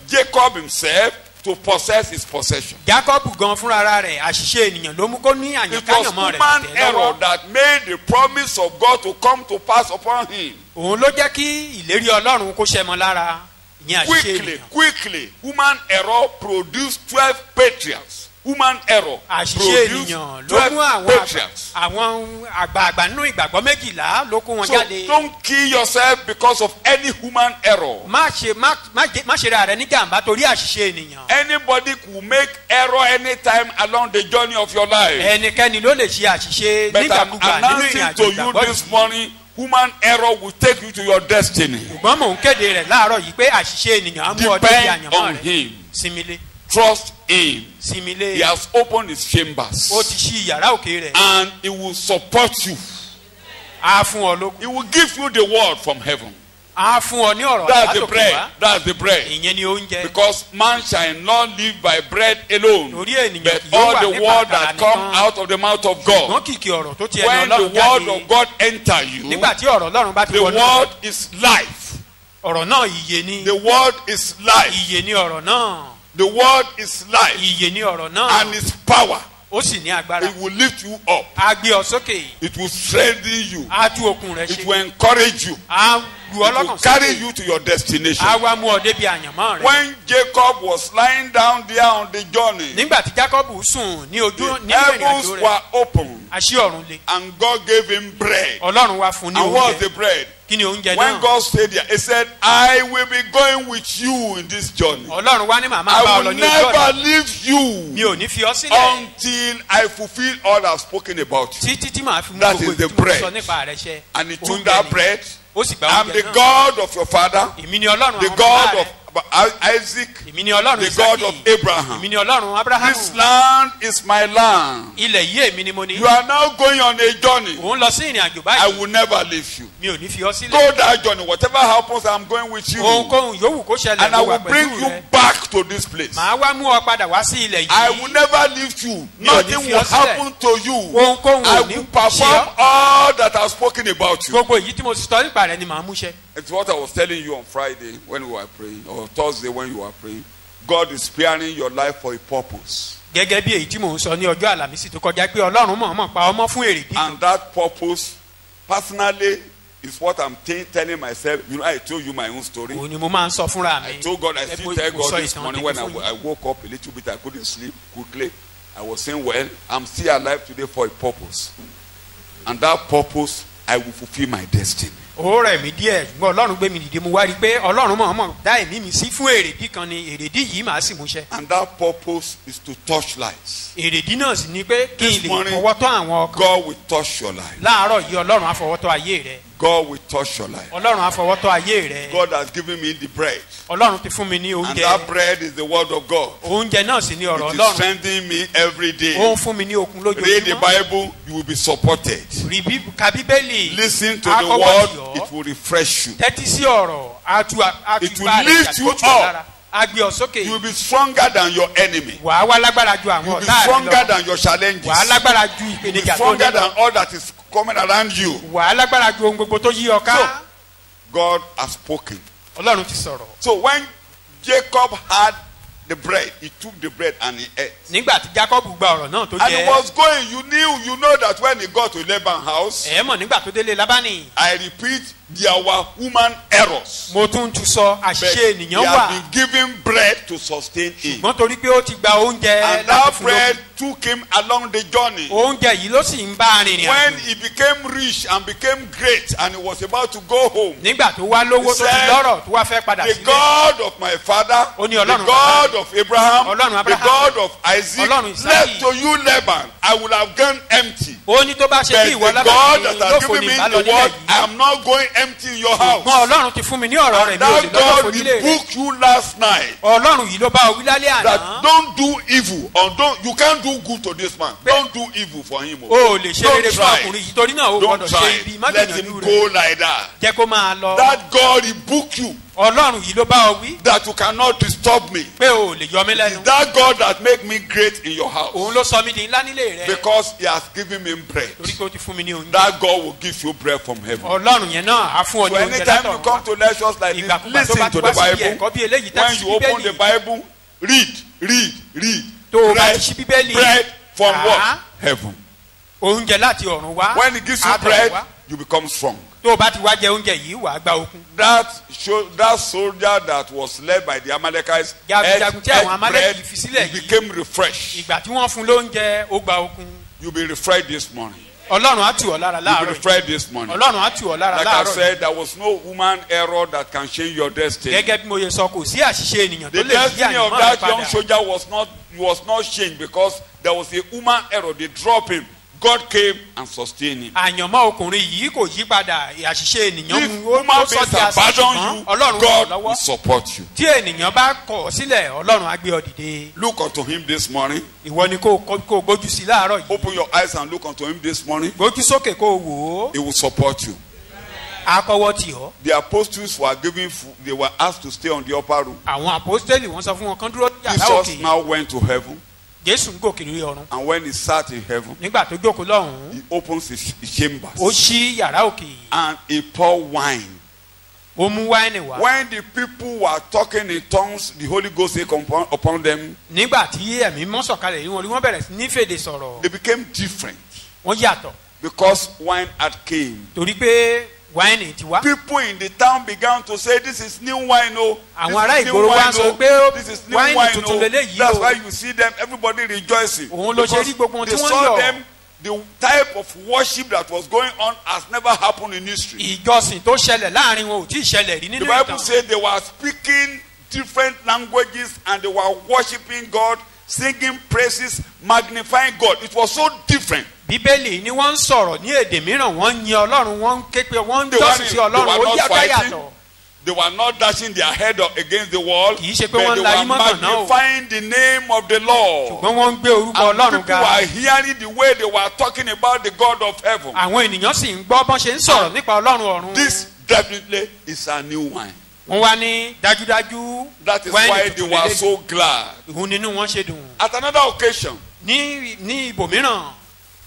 Jacob himself to possess his possession. jacob gan fúnra rẹ̀ àṣìṣe ènìyàn ló mú kó ní It was àyànkáyànmọ́ rẹ̀ human tẹ̀ error lọ́wọ́ that made the promise of God to come to pass upon him. òun ló jẹ́ kí ìlérí ọlọ́run kó ṣẹ mọ́ lára ìyẹn àṣìṣe Quickly, ènìyàn human error produced 12 patriarchs. Human error àṣìṣe produced ènìyàn ló mú 12 patriarchs. àwọn àgbààgbà nínú ìgbàgbọ́ méjìlá ló kó wọn So jáde don't kill yourself because of any human error. má ṣe ra rẹ ní jàǹbá torí àṣìṣe ènìyàn Anybody could make error anytime along the journey of your life. ẹnikẹ́ni ló lè ṣe àṣìṣe But I'm nígbàkúgbà nínú ìrìn announcing àjò to you ìgbàgbọ́ this yìí morning, human error will take you to your destiny. ṣùgbọ́n mò ń kéde rẹ̀ láàárọ̀ yìí pé àṣìṣe ènìyàn á mú ọ débi Depend àyànmọ́ on rẹ̀ him. sinmilé Trust him. sinmilé He has opened his chambers. ó ti ṣí yàrá òkè rẹ̀ And he will support you. á fún ọ lókun He will give you the word from heaven. á fún ọ ní ọ̀rọ̀ That's the látòkè bread. wá That's the bread. ìyẹn ni oúnjẹ Because man shall not live by bread alone, torí ènìyàn but kì yóò all wà the nípa word àkàrà that come nìkan out of the mouth of ṣùgbọ́n God. kìkì ọ̀rọ̀ tó ti ẹnu When the ọlọ́run word jáde of God enter you, nígbà tí ọ̀rọ̀ ọlọ́run bá ti the wọnú word is life. ọ̀rọ̀ náà ìyè ni The word is life. ìyè ni ọ̀rọ̀ náà The word is life. ìyè ni ọ̀rọ̀ náà And its power. ó sì ní agbára It will lift you up. á gbé ọ sókè It will strengthen you. á tú okun rẹ It ṣe will encourage you. á lu It will ọlọ́kàn carry sókè you to your destination. á wá mú ọ débi àyànmọ́ rẹ When Jacob was lying down there on the journey, nígbà tí jacob sùn ní ojú the nínú ìrìn heavens àjò rẹ were open àṣì ọ̀run le and God gave him bread. ọlọ́run wá fún ní And what was the oúnjẹ bread? kí ni oúnjẹ When náà God stayed there, he said, I will be going with you in this journey. ọlọ́run wá ní màmá bá I ọ lọ will ní ojú ọ̀nà never leave mi you ò ní fi ọ sílẹ̀ until I fulfill all I've spoken about you. títí tí màá fi mú That gbogbo is the ìtumọ̀ sọ bread. nípa rẹ ṣẹ And he took Oúnjẹ that ni. bread. ó sì gba I'm oúnjẹ the náà God of your father, èmi ni ọlọ́run the àwọn bàbá God rẹ of Isaac, èmi ni ọlọ́run the God of Ísákì, Abraham. èmi ni ọlọ́run Abrahamu. This land is my land. Ilẹ̀ yìí èmi ni mo ní. You are now going on a journey. òun lọ sí ìrìn àjò I báyìí. will never leave you. mi ò ní fi ọ sílẹ̀. Go that journey. Whatever happens, I'm going with you. ohunkóhun yòówù kó ṣẹlẹ̀ And I ló wà will bring pẹ̀lú you rẹ. back to this place. màá wá mú ọ padà wá sí ilẹ̀ I yìí. will never leave you. Mi ò ní Nothing fi will ọ sílẹ̀. happen to you. ohunkóhun I ò ní will ṣe perform ọ́. all that I've spoken about you. gbogbo èyí tí mo sọ nípa rẹ ni màá mú ṣẹ. It's what I was telling you on Friday when we were praying, or Thursday when you were praying. God is sparing your life for a purpose. gẹ́gẹ́ bí èyí tí mò ń sọ ní ọjọ́ àlàmísì tó kọjá pé ọlọ́run mọ̀ọ́mọ̀ pa ọmọ fún èrèdí kan. And that purpose, personally, is what I'm telling myself. You know, I told you my own story. òun ni mo máa ń sọ fúnra mi. I told God, I still tell Mo sọ God this ìtàn morning tèmi when fún yín. I woke up a little bit, I couldn't sleep quickly. I was saying, well, I'm still alive today for a purpose. And that purpose, I will fulfill my destiny. ó rẹ̀ mí díẹ̀ ṣùgbọ́n ọlọ́run gbé mi dìde mo wá rí i pé ọlọ́run mọ̀ọ́mọ̀ dá ẹ̀mí mi sí fún èrèdí kan ni èrèdí yìí màá sì mú ṣẹ. And that purpose is to touch lives. èrèdí náà sì ni pé kí n This lè morning, fọwọ́ tọ́ àwọn ọkàn. God will touch your life. láàárọ̀ yìí ọlọ́run á fọwọ́ tọ́ ayé rẹ. God will touch your life. ọlọ́run á fọwọ́ tọ́ ayé rẹ. God has given me the bread. ọlọ́run ti fún mi ní And oúnjẹ. that bread is the word of God. oúnjẹ náà sì ni ọ̀rọ̀ It is ọlọ́run. strengthening me every ó day. ń fún mi ní okun Read the lójoojúmọ́. Bible, you will be supported. ka bíbélì. Listen to á the kọ́kọ́ word, tì ọ́. it will refresh you. tẹ́tí sí ọ̀rọ̀ It will lift you up. á gbé ọ sókè. You will be stronger than your enemy. wàá wá lágbára ju You àwọn will be ọ̀tá rẹ stronger lọ. than your challenges. wàá lágbára ju You will be ìpèníjà tó ní stronger than lọ. all that is coming around you. wàá lágbára ju ohun gbogbo tó yí ọ ká. God has spoken. ọlọ́run ti sọ̀rọ̀. So when Jacob had the bread, he took the bread and he ate. nígbà tí Jacob gba ọ̀rọ̀ náà tó And he jẹ́. was going, you know that when he got to Laban's house, ẹ̀ mọ̀ nígbà tó délé Lábánì. I repeat, there were human errors. mo tún sọ But àṣìṣe he ènìyàn had wà. been given bread to sustain him. ṣùgbọ́n torí pé ó ti gba oúnjẹ And láti that fún bread took him along the journey. lókun. oúnjẹ yìí ló sì ń bá a rìnrìn When àjò. he became rich and became great and he was about to go home, nígbà tó wá lówó tó ti said, lọ́rọ̀ tó wá fẹ́ padà the sílẹ̀. God of my father, Ó ní the Ọlọ́run God of Abraham, Ọlọ́run the Abraham, God of Isaac, Ọlọ́run Ísákì. left to you Laban, I will have gone empty. ó ní tó bá ṣe But bí ìwọ the Lábánì God that ló has fò given ní me ìbálò the nílẹ̀ word, I yìí. am not going empty in your house. ṣùgbọ́n ọlọ́run ti fún mi ní ọ̀rọ̀ rẹ̀ mi ò lè That lọ́dọ̀ God fò nílé rẹ̀. rebuked you last night. ọlọ́run yìí ló bá ọ wí lálẹ́ That àná. don't do evil or you can't do good to this man. Don't do evil for him. o ò lè ṣe Don't rere fún try. ọkùnrin yìí torí náà o Don't gbọdọ̀ try ṣe ibi it. má Let gbìyànjú him rẹ̀. go like that. jẹ́ kó máa lọ. That God rebuked you ọlọ́run yìí ló bá ọ wí that you cannot disturb me. pé o ò lè yọ mí lẹ́nu. That God that make me great in your house. òun ló sọ mí di ńlá nílé rẹ̀. Because he has given me bread. torí pé ó ti fún mi ní oúnjẹ. That God will give you bread from heaven. ọlọ́run yẹn náà á fún ọ So ní oúnjẹ anytime you látọ̀run come wá. to lectures like this, ìgbàkúgbà tó bá listen ti to wá the síbi Bible. ẹ̀kọ́ bí eléyìí tá When ti you ṣí open the bíbélì. Bible, read. tó o bá Bread, ti ṣí bíbélì. bread from Ah. what? Heaven. oúnjẹ láti ọ̀run wá. When he gives you á tọ̀run bread, wá. you become strong. tó o bá ti wá jẹ oúnjẹ yìí wàá gba okun. That soldier that was led by the Amalekites Jagunjagun tí àwọn ate Amaleki bread, fi sílẹ̀ he yìí. became refreshed. ìgbà tí wọ́n fún lóúnjẹ ó gba okun. You'll be refreshed this morning. ọlọ́run á tù ọ́ lára You'll be láàárọ̀ yìí. refreshed this morning. ọlọ́run á tù ọ́ lára Like I láàárọ̀ yìí. said, there was no human error that can change your destiny. gẹ́gẹ́ bí mo yẹ sọ kò sí àṣìṣe ènìyàn tó The lè yí destiny of àyànmọ́ rẹ̀ that young padà. soldier was not changed because there was a human error. They dropped him. God came and sustained him. àyànmọ́ ọkùnrin yìí kò yí padà àṣìṣe ènìyàn If mú ó human sọ beings ti àṣìṣe abandon ṣùgbọ́n you, ọlọ́run ràn ọ́ God will lọ́wọ́. support you. tí ènìyàn bá kọ̀ ọ́ sílẹ̀ ọlọ́run á gbé ọ dìde. Look unto him this morning. ìwọ ni kó o gbójú sí láàárọ̀ yìí. Open your eyes and look unto him this morning. gbójú sókè kó o wò ó. He will support you. á kọ́wọ́ tì ọ́. The apostles were given food. They were asked to stay on the upper room. àwọn àpọ́stélì wọ́n sọ fún wọn kán dúró ní yàrá Jesus òkè. now went to heaven, jésù ń gòkè lórí ọ̀run. and when he sat in heaven, nígbà tó jókòó lọ́hùn-ún he opens his chambers ó ṣí yàrá òkè. and he poured wine. ó mú wáìnì wá. When the people were talking in tongues, the Holy Ghost came upon them. nígbà tí ẹ̀mí mọ́ sọ̀kalẹ̀ yìí wọn rí wọ́n bẹ̀rẹ̀ sí ní fèdè sọ̀rọ̀. They became different wọ́n yàtọ̀ because wine had came. torí pé wáìnì ti wá. People in the town began to say, "This is new wine, oh! àwọn ará This is new ìgboro wa wine, sọ oh! pé This is new wáìnì wine, tuntun oh!" lélẹ́yìí That's o. why you see them, everybody rejoicing. Òun ló ṣe rí gbogbo wọn tí They wọ́n saw yọ̀. them. The type of worship that was going on has never happened in history. ìjọsìn tó ṣẹlẹ̀ láàrin wọn ò tí ì ṣẹlẹ̀ rí The nínú Bible ìtàn. said they were speaking different languages and they were worshiping God, singing praises, magnifying God. It was so different. bíbélì ni wọ́n ń sọ̀rọ̀ ní èdè mìíràn wọ́n ń yin ọlọ́run wọ́n ń ké pe wọ́n ń They jọ́sìn weren't- sí ọlọ́run they were ó not yá fighting. káyàtọ̀. They were not dashing their head up against the wall, Kì í ṣe pé but wọ́n they la were yín mọ́tàn náà o. magnifying the name of the Lord. ṣùgbọ́n wọ́n ń gbé orúkọ And Ọlọ́run people ga. were hearing the way they were talking about the God of heaven. Àwọn ènìyàn sì ń gbọ́ bọ́n ṣe ń sọ̀rọ̀ nípa Ọlọ́run ọ̀run. This definitely is a new wine. Wọ́n wá ní dájúdájú. That is wáìnì why they tuntun were lélẹ́yìí. so glad. Ìhun nínú wọn ṣe dùn. At another occasion, Ní ibòmíràn,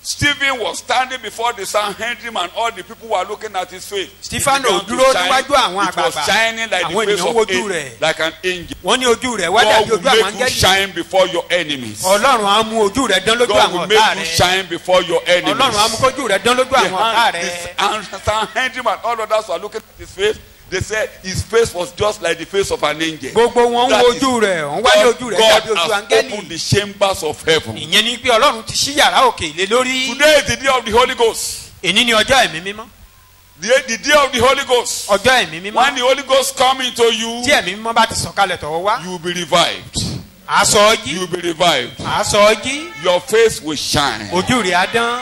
Stephen was standing before the Sanhedrin and all the people were looking at his face. Stefano It began to dúró shine. níwájú àwọn It was àgbààgbà. shining like Àwọn the face ènìyàn of wojú an, rẹ̀. like an angel. wọ́n ní ojú rẹ̀ wá God dàbí will ojú make àwọn you áńgẹ́lì. shine before your enemies. Ọlọ́run á mú ojú rẹ̀ dán lójú God àwọn will ọ̀tá make you rẹ̀. shine before your enemies. Ọlọ́run á mú kójú rẹ̀ dán lójú àwọn ọ̀tá rẹ̀. And Sanhedrin and all others were looking at his face. They said his face was just like the face of an angel. Gbogbo wọn ń That wo is, ojú rẹ̀, wọ́n wá ní ojú rẹ̀ God dàbí ojú has áńgẹ́lì. opened the chambers of heaven. Ìyẹn ni pé Ọlọ́run ti ṣí yàrá òkè lé lórí. Today is the day of the Holy Ghost. Èní ni ọjọ́ ẹ̀mí mímọ́. The day of the Holy Ghost. Ọjọ́ ẹ̀mí mímọ́. When the Holy Ghost come into you, Tí ẹ̀mí mímọ́ bá ti sọ̀kalẹ̀ tọ̀wọ́ wá. you will be revived. Aṣọ ọjí. You will be revived. Aṣọ ọjí. Your face will shine. Ojú rẹ̀ á dán.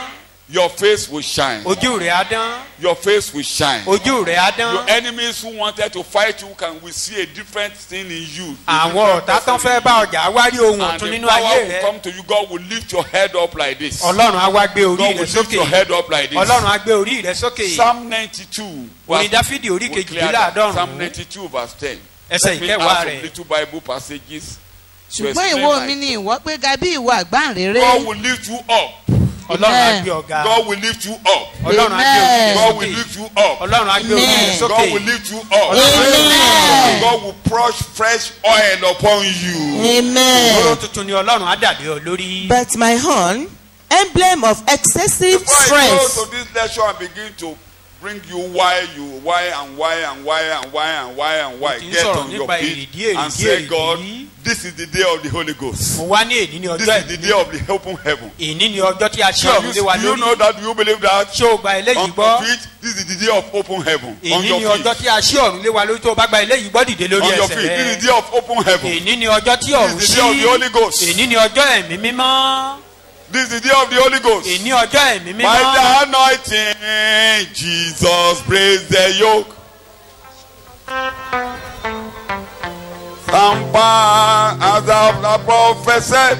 Your face will shine. Ojú rẹ̀ á dán. Your face will shine. Ojú rẹ̀ á Your dán. enemies who wanted to fight you can will see a different thing in you. Àwọn ọ̀tá tán fẹ́ bá ọjà wá rí ohun And ọ̀tún the nínú power ayé will rẹ̀. come to you. God will lift your head up like this. Ọlọ́run á wá gbé orí God rẹ̀ will lift your sókè. head up like this. Ọlọ́run á gbé orí rẹ̀ sókè. Psalm 92. Orin Dáfídì orí We'll clear that. Psalm kejìléláàádọ́rùn-ún. 92 verse 10. Ẹsẹ̀ Let me ìkẹwàá add some rẹ̀. little Bible passages. to ṣùgbọ́n explain ìwọ my- mi ni ìwọ gbé ga bí ìwọ àgbáǹrere. God will lift you up. Ọlọ́run á Amen. gbé ọ̀gá. God will lift you up. Ọlọ́run á gbé orí rẹ̀ God will sókè. lift you up. Ọlọ́run á gbé orí rẹ̀ Amen. God sókè. will lift you up. Amen. God will pour fresh oil upon you. Oró Amen. tuntun ni Ọlọ́run á dàdé ọ lórí. But my horn, emblem of excessive Before I go strength, to this lecture and begin to bring you why and why and why and why and why, Mo ti ń get sọ̀rọ̀ on your nípa feet èrèdí, and èrèdí, say, God, èrèdí. this is the day of the Holy Ghost. Mo wá ní èní ní This ọjọ́ is the ẹ̀mí. day of the open heaven. Èní ni ọjọ́ tí a ṣí Can ọ̀run lé wa do you know lórí. that? Do you believe that? Ṣé o gba eléyìí On gbọ́? your feet, this is the day of open heaven. On Èní ni your ọjọ́ feet. tí a ṣí ọ̀run lé wa lórí tó o bá gba eléyìí gbọ́ dìde lórí On your ẹsẹ̀ feet. This is rẹ. the day of open heaven. Èní ni ọjọ́ tí ọ̀run This is the day of the Holy ṣí. Ghost. Èní ni ọjọ́ ẹ̀mí mímọ́. This is the day of the Holy Ghost. Èní ọjọ́ ẹ̀mí By mímọ́. the anointing, Jesus breaks the yoke. Sampa as of the prophet said,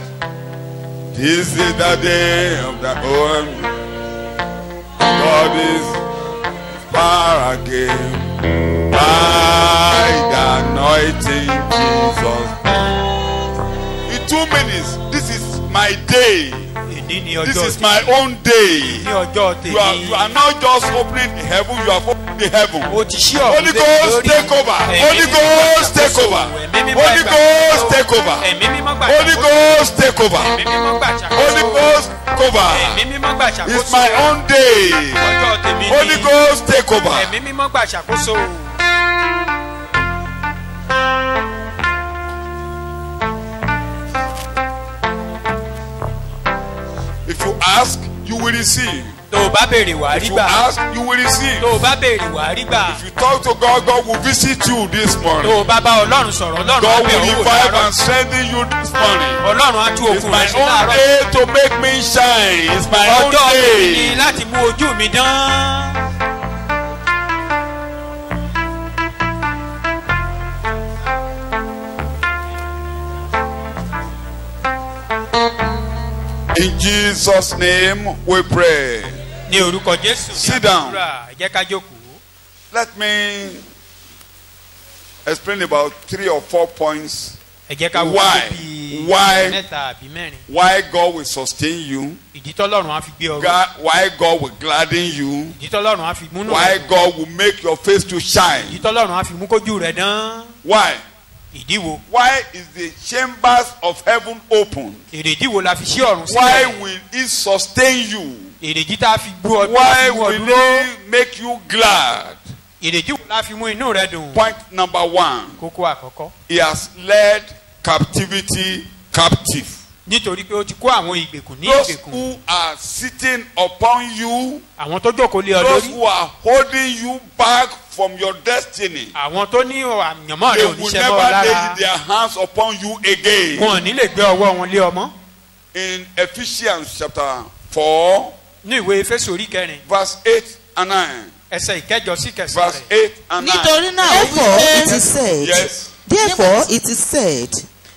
this is the day of the Lord. God is power again. By the anointing, Jesus. In 2 minutes, this is my day. Èní ni This ọjọ́ is my own day. ní ọjọ́ You are tèmi. not just opening the heaven, you are opening the heaven. O ti ṣí ọ̀run Holy lé Ghost lórí. take over. Ẹ̀mí Holy mímọ́ Ghost gbàṣàkóso. take over. Ẹ̀mí mímọ́ Holy gbàṣàkóso. Ghost take over. Ẹ̀mí mímọ́ Holy gbàṣàkóso. Ghost take over. Ẹ̀mí mímọ́ gbàṣàkóso. Holy Ghost take over. Ẹ̀mí mímọ́ gbàṣàkóso. It's my own day. Ọjọ́ tèmi ni. Holy Ghost take over. Ẹ̀mí mímọ́ gbàṣàkóso. If you ask, you will receive. Tó o bá béèrè wàá rí If you gbà. ask, you will receive. Tó o bá béèrè wàá rí gbà. If you talk to God, God will visit you this Tó morning. o bá bá Ọlọ́run sọ̀rọ̀, Ọlọ́run á God bẹ̀ will ọ́ wò revive láàárọ̀. and strengthen you this morning. Ọlọ́run á tú It's okun my rẹ̀ sí own láàárọ̀. day to make me shine. It's my own Ọjọ́ tèmi ni day. láti mú ojú mi dán. In Jesus' name we pray. Ní orúkọ Jésù ní Sit down. àdúrà. Ẹ jẹ́ ká jókòó. Let me explain about 3 or 4 points Ẹ jẹ́ ká wo Why? bíi Why? mẹ́ta àbí mẹ́rin. why God will sustain you, Ìdí tọ́lọ́run á fi gbé ọrọ̀. why God will gladden you, Ìdí tọ́lọ́run á fi múnú why rẹ̀ dùn. God will make your face to shine. Ìdí tọ́lọ́run á fi mú kójú rẹ̀ dán. Why? Ìdí wo? Why is the chambers of heaven open? Èrèdí wo la fi ṣí ọ̀run Why sílẹ̀? will it sustain you? Èrèdí tá a fi gbú ọdún Why tá a fi mú will ọdún. it make you glad? Èrèdí wo la fi mú inú rẹ̀ dùn. Point number 1. Kókó àkọ́kọ́. He has led captivity captive. Nítorí pé ó ti kó àwọn ìgbèkùn ní Those ìgbèkùn. who are sitting upon you, Àwọn tó jókòó lé ọ those lórí. who are holding you back from your destiny, Àwọn tó ní àyànmọ́ they rẹ̀ will oníṣẹ́ mọ́ ọ never lára. lay their hands upon you again. Wọn ò ní lè gbé ọwọ́ wọn lé ọmọ. In Ephesians chapter 4, Ní ìwé Éfésù orí 4, verse 8 and 9. ẹsẹ̀ ìkẹjọ sí kẹsàn-án Verse rẹ̀. 8 and 9. nítorí náà ó wí Therefore pé it is said, Yes. therefore it is said,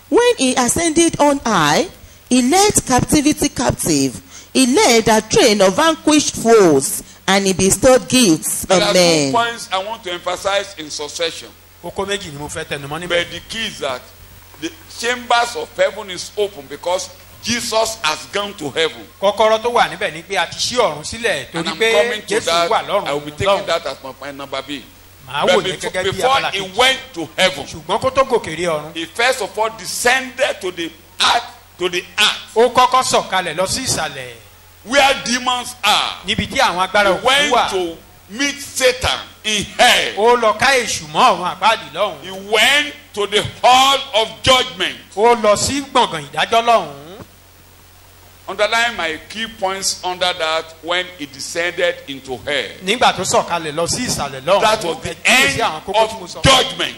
when he ascended on high, he led captivity captive, he led a train of vanquished foes, and he bestowed gifts There on are 2 men. points I want to emphasize in succession. kókó méjì ni mo fẹ́ tẹnumọ́ níbẹ̀. But the key is that the chambers of heaven is open because Jesus has gone to heaven. kọ́kọ́rọ́ tó wà níbẹ̀ ni pé a ti ṣí ọ̀run sílẹ̀ And torí I'm pé coming to jésù that. wà lọ́run I will be taking lọ́run. that as my point number B. màá wò But ní gẹ́gẹ́ bí before abala he kejì. went to heaven, ṣùgbọ́n kó tó gòkè rí ọ̀run. he first of all descended to the earth, ó kọ́kọ́ sọ̀kalẹ̀ lọ sí ìsàlẹ̀ where demons are. níbi tí àwọn agbára He òkú went wà. to meet Satan in hell. ó lọ ká èṣù mọ́ ọ̀run àpáàdì lọ́hùn. He went to the hall of judgment. ó lọ sí gbọ̀ngàn ìdájọ́ lọ́hùn. Underline my key points under that when he descended into hell. nígbà tó sọ̀kalẹ̀ lọ sí ìsàlẹ̀ lọ́hùn. That was the ẹ kíyèsí end àwọn kókó tí mo of sọ. judgment.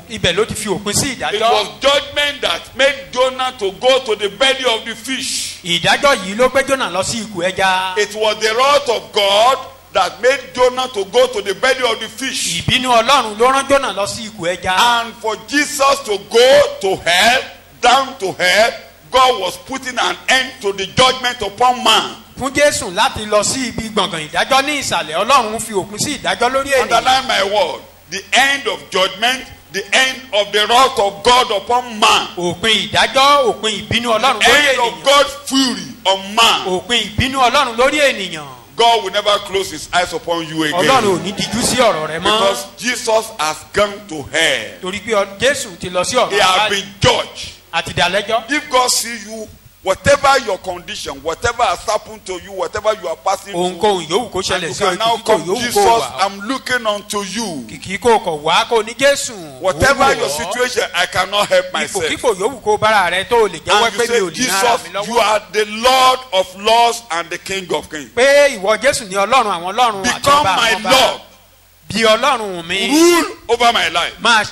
ibẹ̀ ló ti fi òpin sí It ìdájọ́. was judgment that made Jonah to go to the belly of the fish. ìdájọ́ yìí ló gbé Jónà lọ sí ikùn ẹja. It was the wrath of God that made Jonah to go to the belly of the fish. ìbínú ọlọ́run ló rán Jónà lọ sí ikùn ẹja. And for Jesus to go to hell, down to hell, God was putting an end to the judgment upon man. fún Jésù láti lọ sí ibi gbọ̀ngàn ìdájọ́ ní ìsàlẹ̀ ọlọ́run fi òpin sí ìdájọ́ lórí ènìyàn. Underline my word. The end of judgment, the end of the wrath of God upon man. òpin ìdájọ́ òpin ìbínú ọlọ́run lórí End of ènìyàn. God's fury on man. òpin ìbínú ọlọ́run lórí ènìyàn. God will never close his eyes upon you ọlọ́run again. ò ní dijú sí ọ̀rọ̀ rẹ mọ́. Because Jesus has gone to hell. torí pé Jésù ti lọ sí He ọ̀rọ̀ has been judged. àti ìdálẹ́jọ́. If God see you, whatever your condition, whatever has happened to you, whatever you are passing through, ohunkóhun yòówù kó and ṣẹlẹ̀ you sí ọ can now kìkì kò come, yòówù Jesus, kó wà. I'm looking unto you. kìkì kò kọ̀ wá kó ní Jésù. Whatever your situation, I cannot help myself. ipò yòówù kó bára rẹ tó o lè jẹ́wọ́ And pé mi you ò say, lè nára mi Jesus, lọ́wọ́. you are the Lord of Lords and the King of Kings. pé ìwọ Jésù ni ọlọ́run àwọn ọlọ́run àti Become ọba my àwọn ọba. Lord. bí ọlọ́run mi. Rule over my life. máa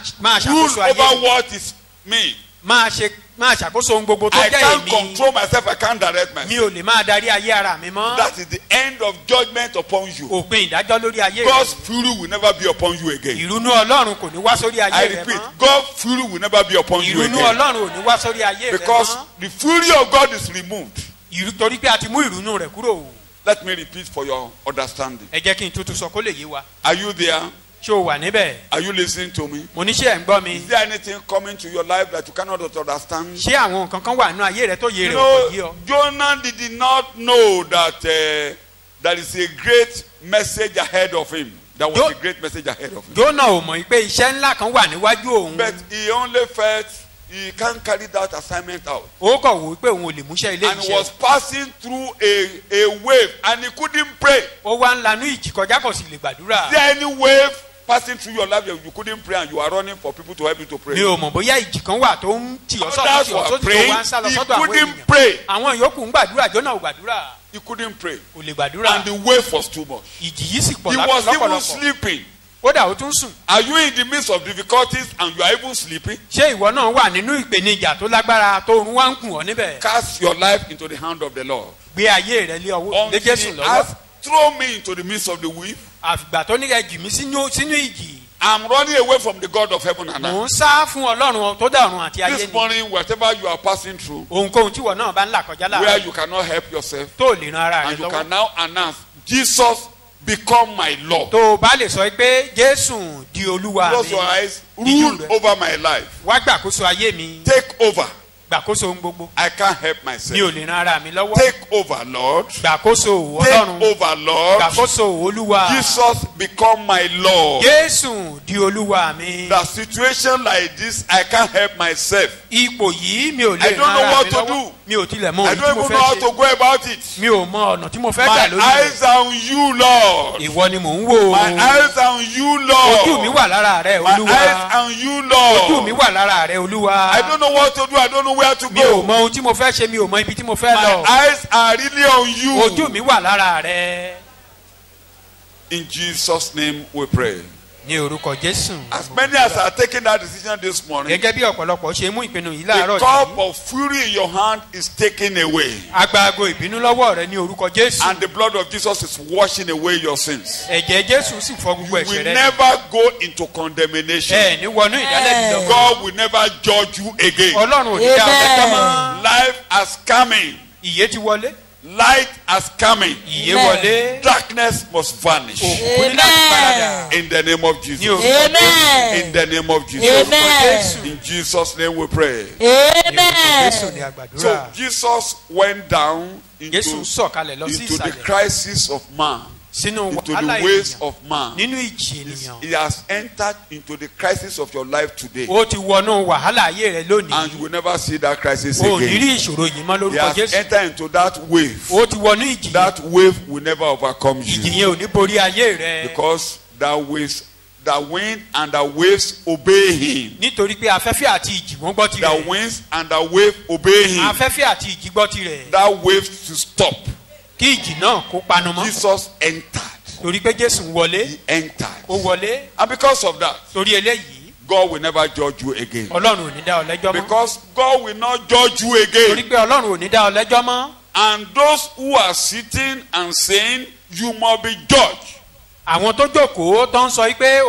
Rule ṣàkóso ayé over mi. what is me. máa ṣàkóso ohun gbogbo tó I jẹ́ can't èmi. control myself. I can't direct mi myself. ò lè máa darí ayé ara mi mọ́. That is the end of judgment upon you. òpin ìdájọ́ lórí ayé God's rẹ. fury will never be upon you again. ìrunú ọlọ́run kò ní wá sórí I ayé rẹ repeat, mọ́. God's fury will never be upon you ìrunú again. ọlọ́run ò ní wá sórí ayé rẹ Because mọ́. the fury of God is removed. torí pé a ti mú ìrunú rẹ̀ kúrò. Let me repeat for your understanding. ẹ jẹ́ kí n tuntun sọ kó lè yé wa. Are you there? ṣé o wà níbẹ̀? Are you listening to me? mo ní ṣé ẹ̀ ń gbọ́ mi. Is there anything coming to your life that you cannot understand? ṣé àwọn nǹkan kan wà nínú ayé rẹ tó yé You rẹ ò kò yé know, ọ. Jonah did not know that there is a great message ahead of him. There was a great message ahead of him. Jónà ò mọ̀ pé iṣẹ́ ńlá kan wà níwájú òun. But he only felt he can't carry that assignment out. ó kọ̀ wò pé òun ò lè múṣẹ́ ilé And he was iṣẹ́. passing through a wave and he couldn't pray. ó wá ń lanú ìjì kọjá kò sì lè gbàdúrà. Is there any wave passing through your life that you couldn't pray and you are running for people to help you to pray? mi ò mọ̀ bóyá ìjì kan wà tó ń tì ọ́ sọ́dọ̀ Others tì ọ́ were sódì tó praying, wá ń sá lọ he sọ́dọ̀ àwọn couldn't ènìyàn. pray. àwọn yòókù ń gbàdúrà Jónà ò gbàdúrà. He couldn't pray. kò lè gbàdúrà. And the wave was too much. ìjì yìí sì pọ̀ He was even lọ́pọ̀lọpọ̀. sleeping. kódà ó tún sùn. Are you in the midst of difficulties and you are even sleeping? ṣé ìwọ náà wà nínú ìpèníjà tó lágbára tó ń wá ń kùn ọ́ níbẹ̀. Cast your life into the hand of the Lord. gbé ayé rẹ lé ọwọ́ lé Until Jésù he lọ́wọ́. has thrown me into the midst of the wave. àfìgbà tó ní ẹ jì mí sínú ìjì. I'm running away from the God of heaven and mò earth. ń sá fún ọlọ́run tó dá ọ̀run àti ayé This ni. morning, whatever you are passing through, ohunkóhun tí ìwọ náà bá ń là kọjá where láàárọ̀ you cannot help yourself, tó lè ran ara rẹ and you lọ́wọ́. can now announce, Jesus, become my Lord. tó o bá lè sọ pé Jésù di olúwa Close your mi. eyes. Rule over my life. wá gbàkóso ayé mi. Take over. gbàkóso ohun gbogbo. I can't help mi myself. ò lè ran ara mi lọ́wọ́. Take over, Lord. gbàkóso Take ọlọ́run. over, Lord. gbàkóso olúwa. Jesus, become my Lord. Jésù di olúwa mi. That situation like this, I can't help myself. ipò yìí mi ò I lè don't ran know ara what mi to lọ́wọ́. do. mi ò tilẹ̀ mọ I ohun tí don't mo even fẹ́ know how to ṣe. go about it. mi ò mọ ọ̀nà tí mo fẹ́ My gbà lórí rẹ̀. eyes are on you, Lord. ìwọ ni mò ń wò. My eyes are on you, ojú mi Lord. wà lára rẹ My eyes olúwa. are on you, ojú mi Lord. wà lára rẹ olúwa. I don't know what to do. I don't know where to mi ò go. mọ ohun tí mo fẹ́ ṣe mi ò mọ ibi tí mo fẹ́ My lọ. eyes are really on ojú you. mi wà lára rẹ. In Jesus' name we pray. ní orúkọ Jésù. As many as are taking that decision this morning, Gẹ́gẹ́ bí ọ̀pọ̀lọpọ̀ ṣe mú ìpinnu yìí the láàárọ̀ cup yìí. of fury in your hand is taken away. Agbáago ìbínú lọ́wọ́ rẹ ní orúkọ Jésù. And the blood of Jesus is washing away your sins. Ẹ̀jẹ̀ Jésù sì fọ gbogbo We ẹ̀ṣẹ̀ rẹ. never go into condemnation. Ẹ ní wọnú ìdálẹ́bi lọ. God will never judge you again. Ọlọ́run ò ní dá ọ̀lẹ́jọ́ mọ́. Life has come in. Ìyè ti wọlé. Light has come in. Ìyè wọlé. Darkness must vanish. Òkùnkùn ní láti paradà. In the name of Ní Jesus. orúkọ Jésù. In the name of Ní Jesus. orúkọ Jésù. In Jesus' name we pray. Ní orúkọ Jésù ní So àgbàdúrà. Jesus went down Jésù into sọ̀kalẹ̀ lọ sí the ìsàlẹ̀. crisis of man, Sínú into wàhálà the ways ènìyàn. of man. Nínú ìjì ènìyàn. He has entered into the crisis of your life today, Ó ti wọnú wàhálà ayé rẹ and lónìí. you will never see that crisis O ní again. rí ìṣòro yìí mọ́ He lórúkọ has Jésù. entered into that wave. Ó ti wọnú ìjì. That wave will never overcome Ìjì you, yẹn ò ní borí ayé rẹ. because the wind and the waves obey him. Nítorí pé afẹ́fẹ́ àti ìjì wọ́n gbọ́ The tirẹ̀. winds and the wave obey him. Afẹ́fẹ́ àti ìjì gbọ́ tirẹ̀. That wave to stop. Kí ìjì náà kó panu mọ́. Jesus entered. Torí pé Jésù ń wọlé. He entered. Ó wọlé. And because of that, Torí eléyìí, God will never judge you again. Ọlọ́run ò ní dá ọ lẹ́jọ́ mọ́. Because God will not judge you Torí again. pé Ọlọ́run ò ní dá ọ lẹ́jọ́ mọ́. And those who are sitting and saying, you must be judged. Àwọn tó jókòó tó ń sọ pé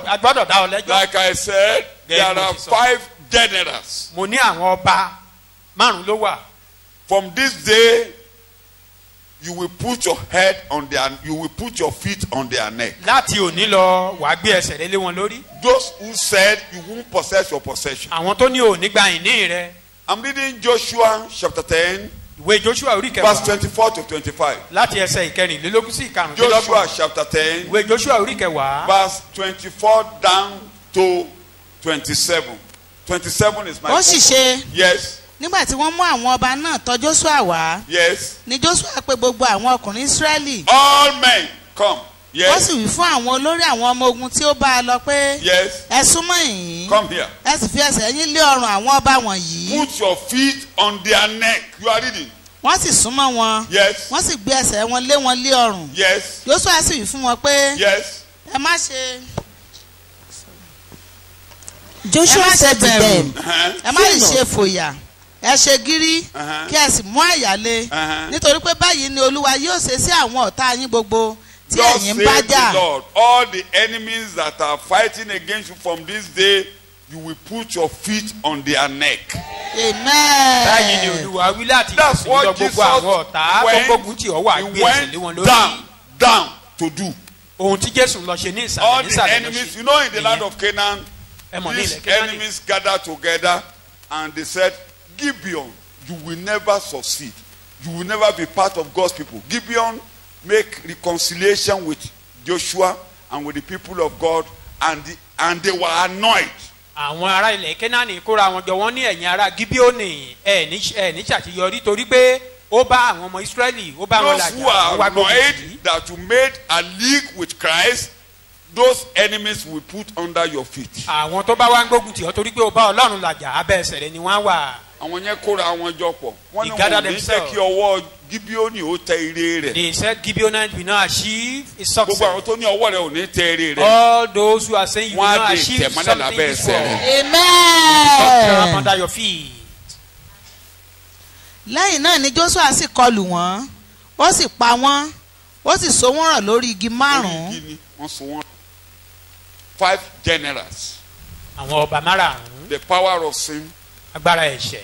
a gbọ́dọ̀ dá ọ lẹ́jọ́. Like I said, there are 5 generals. Mo ní àwọn ọba márùn-ún ló wà. From this day, you will put your feet on their neck. Láti òní lọ wàá gbé ẹsẹ̀ rẹ lé wọn lórí. Those who said you won't possess your possession. Àwọn tó ní òní gba ìní rẹ. I'm reading Joshua chapter 10, Ìwé Joshua orí verse kẹwàá. 24 to 25. Láti ẹsẹ̀ ìkẹrìnlélógún sí Joshua ìkarùnlélọ́gbọ̀n. chapter 10, Ìwé Joshua orí kẹwàá. verse 24 down to 27. 27 is my ó sì ṣe Yes, nígbà tí wọ́n mú àwọn ọba náà tọ̀ Jóṣúà wá yes. ni Jóṣúà pè gbogbo àwọn ọkùnrin Ísírẹ́lì. All men come. ó sì Yes, wí fún àwọn olórí àwọn ọmọ ogun tí ó bá a lọ pé yes. ẹ súnmọ́ yìí Come here. ẹ sì fi ẹsẹ̀ yín lé ọrùn àwọn ọba wọ̀nyí. Put your feet on their neck. You are reading. wọ́n sì súnmọ́ wọn Yes, wọ́n sì gbé ẹsẹ̀ wọn lé wọn lé ọrùn. yes, Jóṣúà sì wí fún wọn pé yes. ẹ má ṣe Joshua said to them, ẹ má lè ṣe fòyà ẹ ṣe gírí Uh-huh. kí ẹ sì mú àyálé Uh-huh. nítorí pé báyìí ni Olúwa yóò ṣe sí àwọn ọ̀tá yín gbogbo tí Thus ẹ̀yin ń bá says jà. the Lord, all the enemies that are fighting against you from this day, you will put your feet on their neck. Báyìí ni Amen. Olúwa wí láti That's ìsìn what lọ Jesus gbogbo àwọn ọ̀tá tó gbógun tí ọ wà he gbé ẹsẹ̀ lé wọn went lórí. down to do. Ohun tí Jésù lọ ṣe ní All ìsàlẹ̀ the nísàlẹ̀ lọ enemies, ṣe. you know, in the land of Canaan, Ẹ mọ̀ ní these ilẹ̀ Kénáánì. enemies gathered together and they said, Gibeon, you will never succeed. You will never be part of God's people. Gibeon make reconciliation with Joshua and with the people of God, and they were annoyed. Àwọn ará ilẹ̀ Kénáánì kóra wọn jọ wọ́n ní ẹ̀yin ará Gíbíónì ẹ̀ ní ṣàṣeyọrí torí pé ó bá àwọn ọmọ Ísírẹ́lì ó bá wọn Those làjà who ó are wá gbógun tì í. annoyed that you made a league with Christ, those enemies will put under your feet. Àwọn tó bá wá ń gbógun tì ọ́ torí pé ó bá Ọlọ́run làjà abẹ́ ẹsẹ̀ rẹ̀ ni wọ́n á wà. Àwọn yẹn kóra àwọn jọ pọ̀. Wọ́n ní They gather wọn ò ní jẹ́ themselves. kí ọwọ́ Gibeoni ó tẹ ire rẹ̀. They said Gibeonites will not achieve a Gbogbo àwọn success. tó ní ọwọ́ rẹ̀ ò ní tẹ ire rẹ̀. All those who are saying you will Wọ́n á not dé achieve tẹ̀mọ́lẹ̀ something lábẹ́ in this ẹsẹ̀ world. rẹ̀. Come Amen. under your feet. lẹ́yìn náà ni Jóṣúà sì kọlù wọ́n ó sì pa wọ́n ó sì so wọ́n rọ̀ lórí igi Orí márùn-ún. igi ni wọ́n so wọ́n. 5 generals. Àwọn ọba márààrún, The power of sin, agbára ẹ̀ṣẹ̀,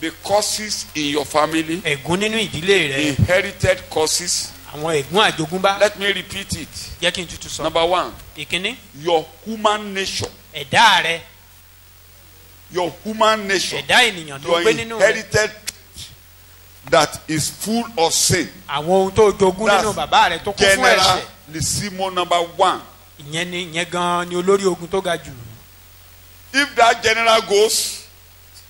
the curses in your family, ẹ̀gún nínú ìdílé rẹ̀, inherited curses. àwọn ẹ̀gún àjogúnbá. Let me repeat it. Jẹ́ kí n tútù sọ. Number 1, Ìkíní, your human nature. ẹ̀dá rẹ̀, Your human nature. ẹ̀dá ènìyàn tó Your gbé nínú rẹ̀. inherited that is full of sin. Àwọn ohun tó jogún nínú bàbá rẹ̀ tó kún fún ẹ̀ṣẹ̀. Generalissimo number 1. Ìyẹn gan ni olórí ogun tó ga jù. If that general goes,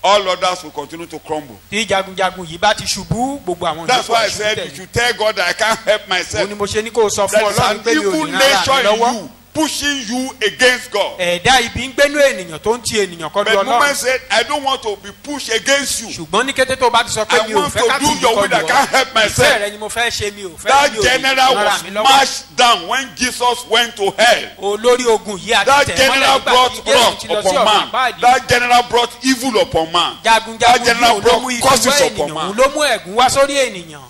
all others will continue to crumble. Tí jagunjagun yìí bá ti ṣubú, gbogbo àwọn That's ìyókù why I àṣubú said you tẹ̀lé. should tell God that I can't help myself. Òun ni mo ṣe ní kó o sọ fún There is Ọlọ́run an pé mi ò evil ní rárá mi nature in lọ́wọ́. you. pushing you against God. ẹ̀dá ibi ń gbénú ènìyàn tó ń ti ènìyàn kọjú But the ọlọ́run. woman said, I don't want to be pushed against you. ṣùgbọ́n ní kété tó o bá ti sọ pé I mi ò want fẹ́ to ká do tì í your will, I kọjú can't help ọ. myself. ìfẹ́ rẹ ni mo fẹ́ ṣe mi ò fẹ́ That mi ò lè general ràn was mí lọ́wọ́. smashed down when Jesus went to hell. olórí ogun yìí àti That tẹ̀ general mọ́lẹ̀ nígbà brought tí Jésù ti lọ wrath sí upon ọ̀run man. àbáàdì. That general brought evil upon man. That jagunjagun general yìí ló mú brought curses ìfúnwẹ́ upon ènìyàn man. òun ló mú ẹ̀gún wá sórí ènìyàn.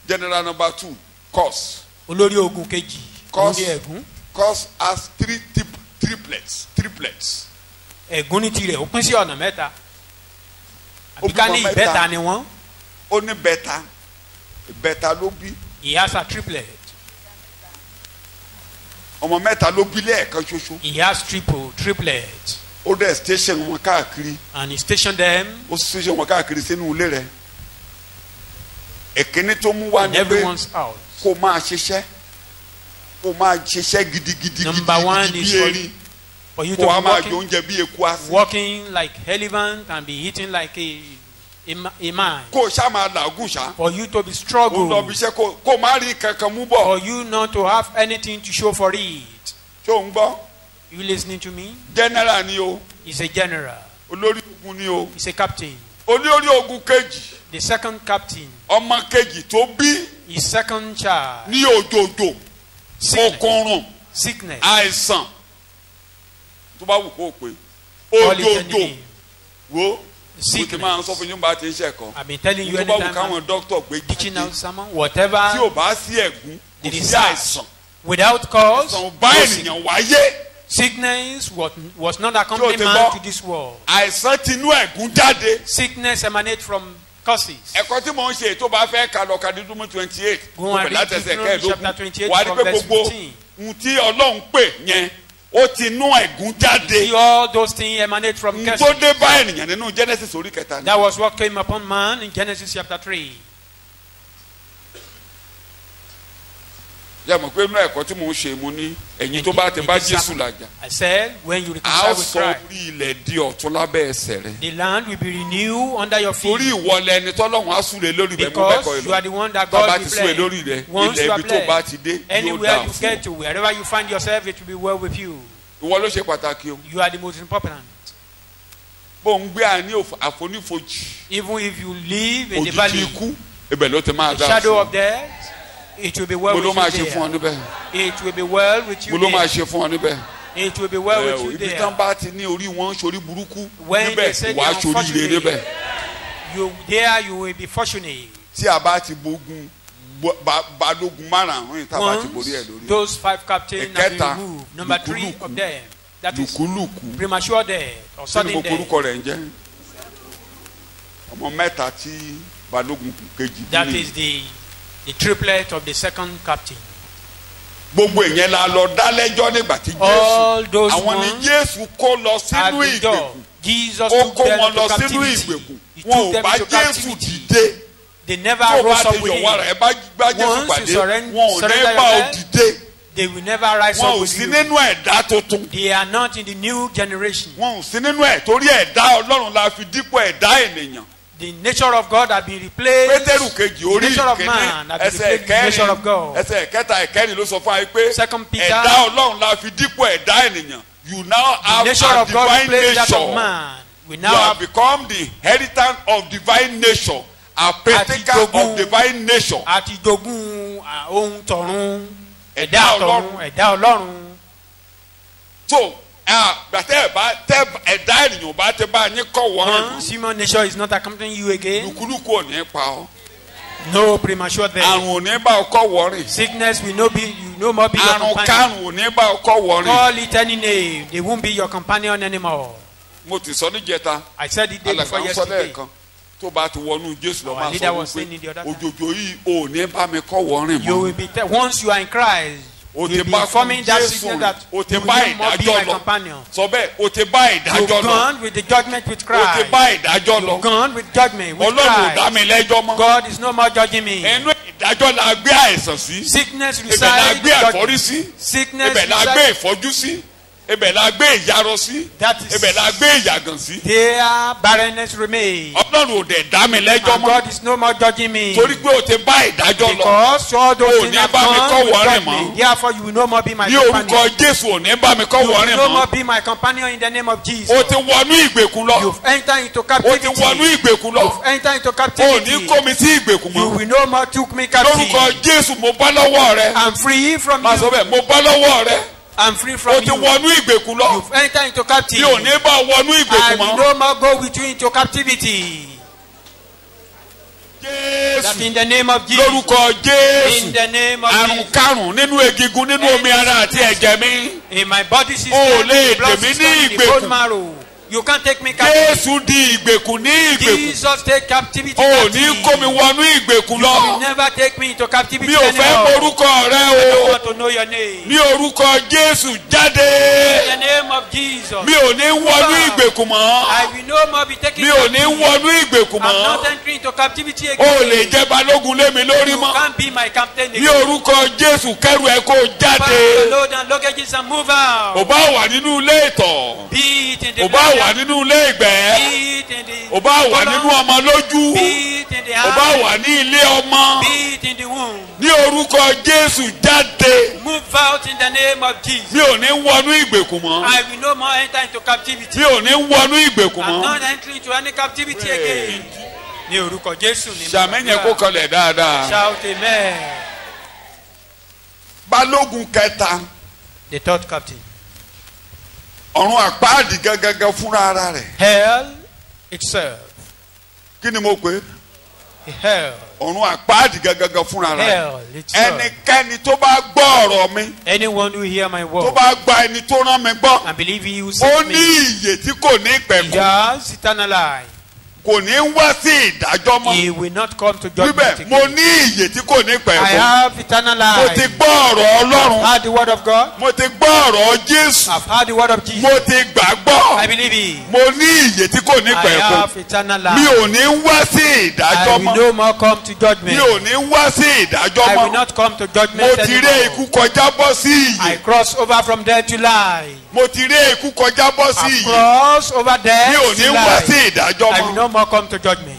General number 2, curse. olórí ogun kejì Curse. lórí ẹ̀gún. Curse has triplets. ẹ̀gún ní tirẹ̀ ó pín sí ọ̀nà mẹ́ta. Ó àbí ká ní bímọ ìbẹ́ta mẹ́ta. ni wọ́n. Ó ní bẹ́ta ló bí. he has a triplet. Ọmọ mẹ́ta ló bí lẹ́ẹ̀kan ṣoṣo. he has triplet. Ó dẹ̀ station wọn káàkiri. and he stationed them Ó station wọn káàkiri sínú ilé rẹ̀. Èkíní tó mú wá in ní pé everyone's house. kó máa ṣiṣẹ́. Kó máa ṣiṣẹ́ gidigidi Number one bí is for erin. for you to Kó be wá máa jẹ walking, oúnjẹ bí eku asín. walking like elephant and be eating like a man. Kó o ṣá máa làágùn ṣá. for you to be Ó lọ bí struggle. iṣẹ́ kó má rí kankan mú bọ̀. for you not to have anything to show for it. Ṣé o ń gbọ́? you listening to me? General ni o. he's a general. Olórí ogun ni o. he's a captain. Olórí ogun kejì. the second captain. Ọmọ kejì tó bí his second child. ní òjòjò. sickness. Okòrùn. sickness. Àìsàn. Tó bá wù kó o pé. Call it any Òjòjò. name. Wo. Mo ti sickness. máa ń sọ fún yín bá ti ń ṣẹ̀kọ́. I've been telling you Tó bá wù anytime káwọn I'm dókítà gbé teaching jíjẹ. out someone whatever Tí ò bá sí ẹ̀gún, kò the sí research àìsàn. without cause. Àìsàn ò bá no ènìyàn wáyé. sickness was not accompanying Tí o ti man gbọ́. to this world. Àìsàn ti inú ẹ̀gún jáde. sickness emanates from causes. Ẹ̀kọ́ tí mò ń ṣe tó bá fẹ́ ka lọ ka dídúmú 28. Go and read Deuteronomy chapter 28 Wà á rí from pé verse gbogbo 15. ohun tí Ọlọ́run pè yẹn ó ti inú ẹ̀gún jáde. See, all those things emanate from N curses. tó dé bá ènìyàn nínú Genesis orí kẹta ni. That was what came upon man in Genesis chapter 3. Yẹ mọ̀ pé inú ẹ̀kọ́ tí mò ń ṣe mo ní ẹ̀yin tó bá ti bá Jésù làjà. I said, when you A reconcile ó with sọ Christ, orí ilẹ̀ di ọ̀tún lábẹ́ ẹsẹ̀ rẹ̀. the land will be renewed under your feet. Torí ìwọlẹ̀ ẹni tọ́lọ́run á súre lórí rẹ̀ mú Because bẹ́kọ̀ you are ìlú. the one that Bàbá God ti will súre lórí bless. rẹ̀ Once ilẹ̀ you are ibi tó bá blessed, ti dé yóò anywhere dáa you fún get ọ. to, wherever you find yourself, it will be well with you. Ìwọ ló ṣe pàtàkì o. You are the most important. Bó ń gbé àní àfonífojì. Even if you live in the Òjijì valley, ikú ibẹ̀ ló ti máa the dáa shadow fún of ọ. death, it will be well Mo ló with máa you ṣe fún ọ there. níbẹ̀. It will be well with Mo you ló máa there. ṣe fún ọ níbẹ̀. It will be well with you Ibi tán there. bá ti ní orí wọn sórí burúkú When they níbẹ̀ say wàá they are sórí ire unfortunate, níbẹ̀. you will be fortunate. Tí a bá ti bógun balógun márùn-ún tá a bá ti borí ẹ̀ Once lórí. those 5 captains have Ẹ̀kẹta, been removed, number 3 lùkúlùkù. of them, that is Lùkúlùkù. premature death or Kí ni sudden mo death. korúkọ rẹ̀ ń jẹ́? Ọmọ mẹ́ta tí balógun kejì That bí is the triplet of the second captain. gbogbo ìyẹn la lọ dá lẹ́jọ́ nígbà tí All Jésù those àwọn ni ones Jésù kó lọ At sínú the door, ìgbèkùn. Jesus Ó took kó them wọn lọ into sínú captivity. ìgbèkùn. He Wọn took ò them bá into Jésù captivity. dìde. They never Tó o rose bá up ti with yọ̀wọ́ rẹ̀ him. ẹ bá Jésù Once you pàdé surrender wọn ò ní your bá ọ life, dìde. They will never rise Wọn up ò with sí you. nínú ẹ̀dá tuntun. They are not in the new generation. Wọn ò sí nínú ẹ̀ torí ẹ̀dá Ọlọ́run la fi dípò ẹ̀dá ènìyàn. The nature of God has been replaced. Pétérù kejì The orí nature of ìkíní man has been ẹsẹ̀ replaced with the nature of ẹ̀kẹrin God. ẹsẹ̀ ẹ̀kẹta ẹ̀kẹrin ló sọ fún wa pé Second Peter, ẹ̀dá Ọlọ́run la fi dípò ẹ̀dá ènìyàn. You now The have nature a of God divine replaced that of nature. man. We You now have have become the inheritant of divine nature, a partaker jogún- of divine nature. àti jogún ohun tọ̀run, Ẹ̀dá ẹ̀dá Ọlọ́run. tọ̀run, ẹ̀dá Ọlọ́run. So gbàtẹ́ ẹ̀dá ènìyàn bá tẹ bá yín kọ́ wọ́n Once human nature is not accompanying you again, lùkúlùkù ò ní pa ọ́. no premature death. Àrùn ò ní bá ọkọ̀ wọ́rìn. Sickness will no be, you no more be your Àrùn companion. kárùn ò ní bá ọkọ̀ wọ́rìn. Call it any name, they won't be your companion anymore. Mo ti sọ níjẹta. I said it day before Alàgbà ń sọ yesterday. lẹ́ẹ̀kan tó bá ti wọnú Jésù lọ Our máa leader sọ was saying it the wípé other time. òjòjò yìí ò ní bá mi kọ́ wọ́rìn You mọ́. will be once you are in Christ, O you ti will be bá informing fún that Jésù sickness that o ti you bá will no more be ìdájọ́ my lọ. companion. Sọ bẹ́ẹ̀ o ti bá You've ìdájọ́ lọ. gone with the judgment with O ti Christ. bá ìdájọ́ You've lọ. gone with judgment with Ọlọ́run ò dá Christ. mi lẹ́jọ́ mọ́. God is no more judging me. Ẹnu ìdájọ́ la gbé àìsàn sí. Sickness Ibẹ̀ la resides. gbé ẹ̀fọ́rí sí. Sickness Ibẹ̀ la gbé resides. ìfọ́jú sí. ibẹ̀ la gbé ìyarọ sí. That is ibẹ̀ la gbé ìyàgàn sí. their barrenness remains. Ọlọ́run ò dẹ̀ dá mi lẹ́jọ́ And mọ́. God is no more judging me. torí pé o ti bá ìdájọ́ lọ. Because all those O things ní have bá mi kọ́ gone with wọ́rìn judgment. mọ́. Therefore you will no more be my ní companion. orúkọ Jésù ò ní bá mi kọ́ You will wọ́rìn no more mọ́. be my companion in the name of Jesus. o ti wọnú ìgbèkùn lọ. You've entered into o captivity. ti wọnú ìgbèkùn lọ. You've entered into o captivity. ní kó mi sí ìgbèkùn You mọ́. will no more took me captive. lórúkọ Jésù mo bá lọ́wọ́ rẹ. I'm free from máa sọ you. bẹ́ẹ̀ mo bá lọ́wọ́ rẹ. I'm free o from ti you. wọnú ìgbèkùn lọ. You've entered into mi captivity. ò ní bá wọnú I ìgbèkùn will mọ́. no more go with you into captivity. That Jésù in the name of Jesus. lórúkọ In Jésù. the name of àrùn Jesus. karùn-ún nínú egungun nínú omi ara àti ẹ̀jẹ̀ mi. In my body system, O lè the blood dè mí system, ní the ìgbèkùn. bone marrow. You can't take me captive. Jésù di ìgbèkùn ní ìgbèkùn. Jesus take captivity O ní captive. kó mi wọnú ìgbèkùn You will lọ. never take me into captivity Mi ò fẹ́ anymore. morúkọ rẹ I o. want to know your name. Ní orúkọ Jésù In jáde. the name of Jesus. Mi ò ní wọnú ìgbèkùn mọ́. I will no more be taken Mi ò ní captive. wọnú ìgbèkùn I'm mọ́. not entering into captivity O again. lè jẹ́ balógun lé mi lórí You mọ́. can't be my captain Ní again. orúkọ Jésù kẹ́rù ẹ kó Pack the jáde. load and luggages and move out. Ò bá wà nínú ilé ìtọ̀. Be it in the Ò bá wà bladder, nínú ilé ìgbẹ́. be it in the Ò bá wà colon, nínú ọmọ lójú. be it in the Ò bá eye, wà ní ilé ọmọ. be it in the womb. Ní orúkọ Jésù jáde. Move out in the name of Jesus. Mi ò ní wọnú ìgbèkùn mọ́. I will no more enter into captivity. Mi ò ní wọnú ìgbèkùn I'm mọ́. not entering into any captivity again. Ní orúkọ Jésù ni mo Ṣàmẹ́yẹ kó gbàdúrà. kọlẹ̀ dáadáa. Shout amen. Balógun kẹta. The third captain. Ọ̀run àpáàdì gangan fúnra ara rẹ̀. Hell itself. Kí ni mo pè é? Hell. Ọ̀run àpáàdì gangan fúnra ara rẹ̀. Hell itself. Ẹnikẹ́ni tó bá gbọ́ ọ̀rọ̀ mi. Anyone who hear my Tó word bá gba ẹni tó rán mi gbọ́. and believe he who Ó sent ní me, ìyè tí kò ní he ìpẹ̀kun. has eternal life. Kò ní wá sí ìdájọ́ mọ́. He will not come to judgment Wíbẹ̀ mo again. ní ìyè tí kò ní I ìpẹ̀kun. have eternal Mo ti life. gbọ́ ọ̀rọ̀ Ọlọ́run. I've heard the word of God. Mo ti gbọ́ ọ̀rọ̀ Jésù. I've heard the word of Jesus. Mo ti gbàgbọ́. I believe it. Mo ní ìyè tí kò ní I ìpẹ̀kun. have eternal Mi life. ò ní wá sí ìdájọ́ I will mọ́. no more come to Mi judgment. ò ní wá sí ìdájọ́ I will mọ́. not come to Mo judgment ti ré ikú anymore. kọjá bọ́ sí I ìyè. cross over from death to life. Mo ti ré ikú kọjá bọ́ sí I ìyè. cross over Mi death ò ní to wá sí life. ìdájọ́ I will mọ́. no more come to judgment.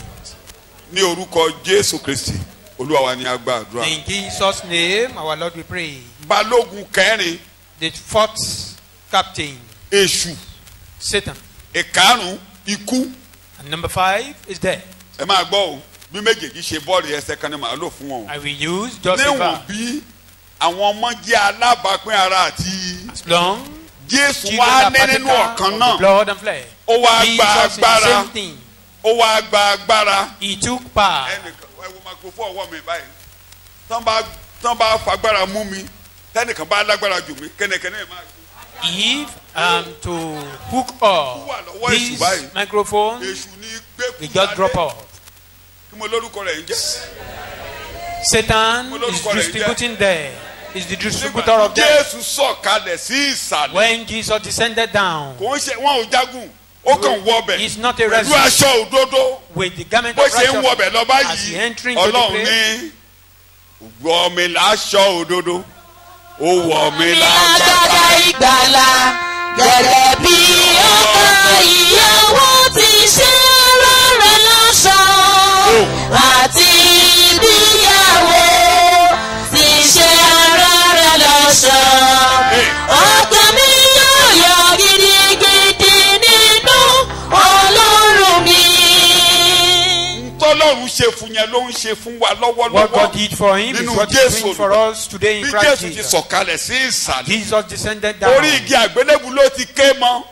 Ní orúkọ Jésù Kristi, Olúwa wa ni a gba àdúrà. In Jesus' name, our Lord, we pray. Balógun kẹrin, The fourth captain, èṣù. Satan. Ìkarùn, ikú. And number 5 is death. Ẹ máa gbọ́ o, bí méjèèjì ṣe bọ́ọ̀lù ẹsẹ̀ kan ni màá lò fún wọn. I will use just a Níwọ̀n verse. bí àwọn ọmọ jẹ́ alábàápín ara àti As long Jésù children wá are ní nínú partaker ọ̀kan of the náà. blood and flesh. Ó wá gba Jesus is the agbára. same thing. Ó wá gba agbára. He took part. Ẹnìkan ẹ wo microphone ọwọ́ mi báyìí. Tán bá fagbára mú mi, tẹ́nìkan bá lágbára jù mí, kẹ́nìkẹ́nì máa gbé. If to hook up this microphone, Èṣù ní we gbẹ́kú just drop lálẹ́. off. Kí mo lórúkọ rẹ̀ ń jẹ́? Satan is distributing there. Is the distributor of death. Jésù sọ̀kalẹ̀ sí ìsàlẹ̀. When Jesus descended down Kò ń ṣe wọn ò jagun. Ó kàn wọbẹ̀. He's not a Pẹ̀lú resident. aṣọ òdodo. with the garment Bó of ṣe ń wọbẹ̀ lọ righteousness, as he báyìí, entering to the Ọlọ́run place, ní wọ mi láṣọ òdodo. Ó wọ mi ní lágbàdá. agbádá ìgbàlà gẹ́gẹ́ bí ọkọ ìyàwó ti ṣe rárẹ̀ lọ́ṣọ̀ọ́ àti ìdíyàwó ti ṣe rárẹ̀ lọ́ṣọ̀ọ́. Ọkàn mi yóò yọ̀ gidigidi nínú Ọlọ́run mi. Tọ́lọ́run ṣe fún yẹn ló ń ṣe fún wa what God lọ́wọ́lọ́wọ́. did for him is Nínú what he's Jésù doing for Olùgbàlà. us today in Bí Christ Jésù ti Jesus. sọ̀kalẹ̀ sí ìsàlẹ̀. Jesus descended down. Orí igi àgbélébù ló ti ké mọ́.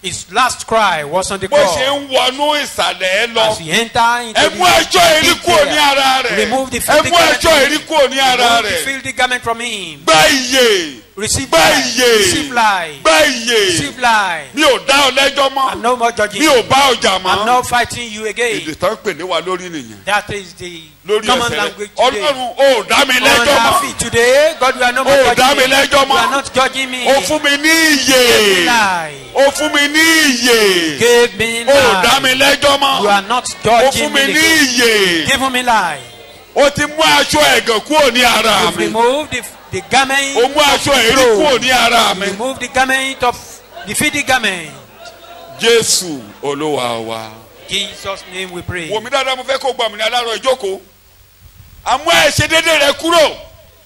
His last cry was on the Bó cross. ṣe ń wọnú ìsàlẹ̀ ẹ lọ. As he entered into Ẹ mú ẹjọ́ èrí kúrò ní ara rẹ̀. remove the Ẹ filthy mú garment ẹjọ́ from èrí him. kúrò ní ara Remove the rẹ̀. filthy garment from him. Gbá ìyè. Receive Gbá life. ìyè. Receive life. Gbá ìyè. Receive life. Mi ò dá ọ lẹ́jọ́ I'm mọ́. no more judging Mi you. ò bá ọjà I'm mọ́. not fighting you Èdè again. tán pè ní wa lórí nìyẹn. That is the Lórí common ẹsẹ̀ language rẹ̀. today. Ọlọ́run ò dá mi On lẹ́jọ́ our mọ́. feet today, God, you are no more Ó dá judging mi me. lẹ́jọ́ You are mọ́. not judging me. Ó fún mi ní ìyè. Life. Ó fún mi ní ìyè. Give me Ó dá mi life. lẹ́jọ́ mọ́. You are not Ó judging fún mi me. ní ìyè. Give me life. Ó ti mú aṣọ ẹ̀gàn kúrò ní ara You've mi. removed the garment o mú aṣọ èrí kúrò ní ara mi. remove the garment of the fitting garment. Jésù Olúwa wa. Jesus name we pray. Wò mí dáadáa mo fẹ́ kó gbà mí ní alárò ìjókòó. Àmú àìṣedédé rẹ kúrò.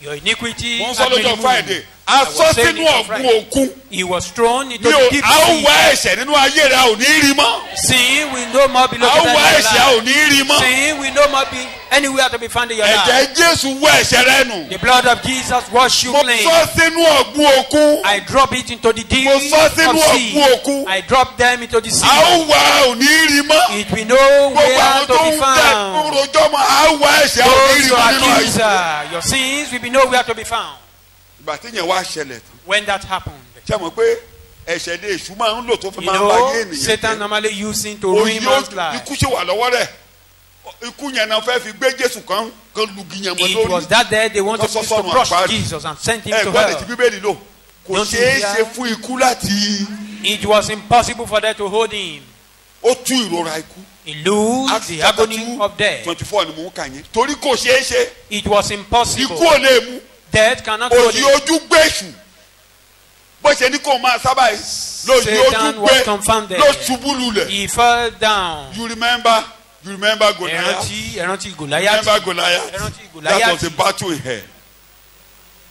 Your iniquity Mo ń has sọ been lọ́jọ́ removed. Friday. I was Asọ́ saying sínú it on ọ̀gbun Friday. òkun. He was thrown into Mi the ò deep a ó sea. wá ẹ̀ṣẹ̀ nínú ayé rẹ ò ní rí mọ́. Sin will no more be A ó located in wá your ẹ̀ṣẹ̀ ò life. ní rí mọ́. Sin will no more be anywhere to be found in your life. Ẹ̀jẹ̀ Jésù wọ ẹ̀ṣẹ̀ rẹ nù. The blood of Jesus wash you Mo clean. sọ sínú ọ̀gbun òkun. I drop it into the deep Mo sọ sínú of sea. ọ̀gbun òkun. I drop them into the A sea. ó wá ò ní rí mọ́. It will know Gbogbo where àwọn to tó be ń tẹ̀ ń found. rojọ́ mọ́ a ó wá ẹ̀ṣẹ̀ ò ní Those rí who mọ́ nínú accuse ayé. your sins will be nowhere to be found. Ìgbà tí yẹn wá ṣẹlẹ̀ tán. When that happened, Ṣé mo pé ẹ̀ṣẹ̀ dé èṣù máa ń lò tó fi you máa ń bá ayé know, ènìyàn Satan jẹ́. normally using to ruin man's life. Ikú ṣe wà lọ́wọ́ rẹ̀. Ikú yẹn náà fẹ́ fi gbé Jésù kan lugi yẹn mọ́ It was lórí. that day they wanted Lọ to sọ́nù crush àpárí. Jesus and send him Ẹ to gbọ́dọ̀ tí hell. Bíbélì lò. Kò Don't you ṣeé hear? ṣe fún ikú láti It was impossible for them to hold him. ó tú ìrora ikú. He lose Acts the chapter agony 2, of death. 24 ni mò ń kà yẹn. Torí kò ṣeé ṣe. It was Ikú impossible. ò lè mú. Death cannot hold Òyì him. ojú gbèsù. Bó ṣe ní kó máa sábà yìí. Lòyì Satan ojú was gbé. confounded. Ló ṣubú lulẹ̀. He fell down. You remember Goliath? Ẹrántí Goliath. Remember Goliath? Ẹrántí That was Goliath. a battle in hell.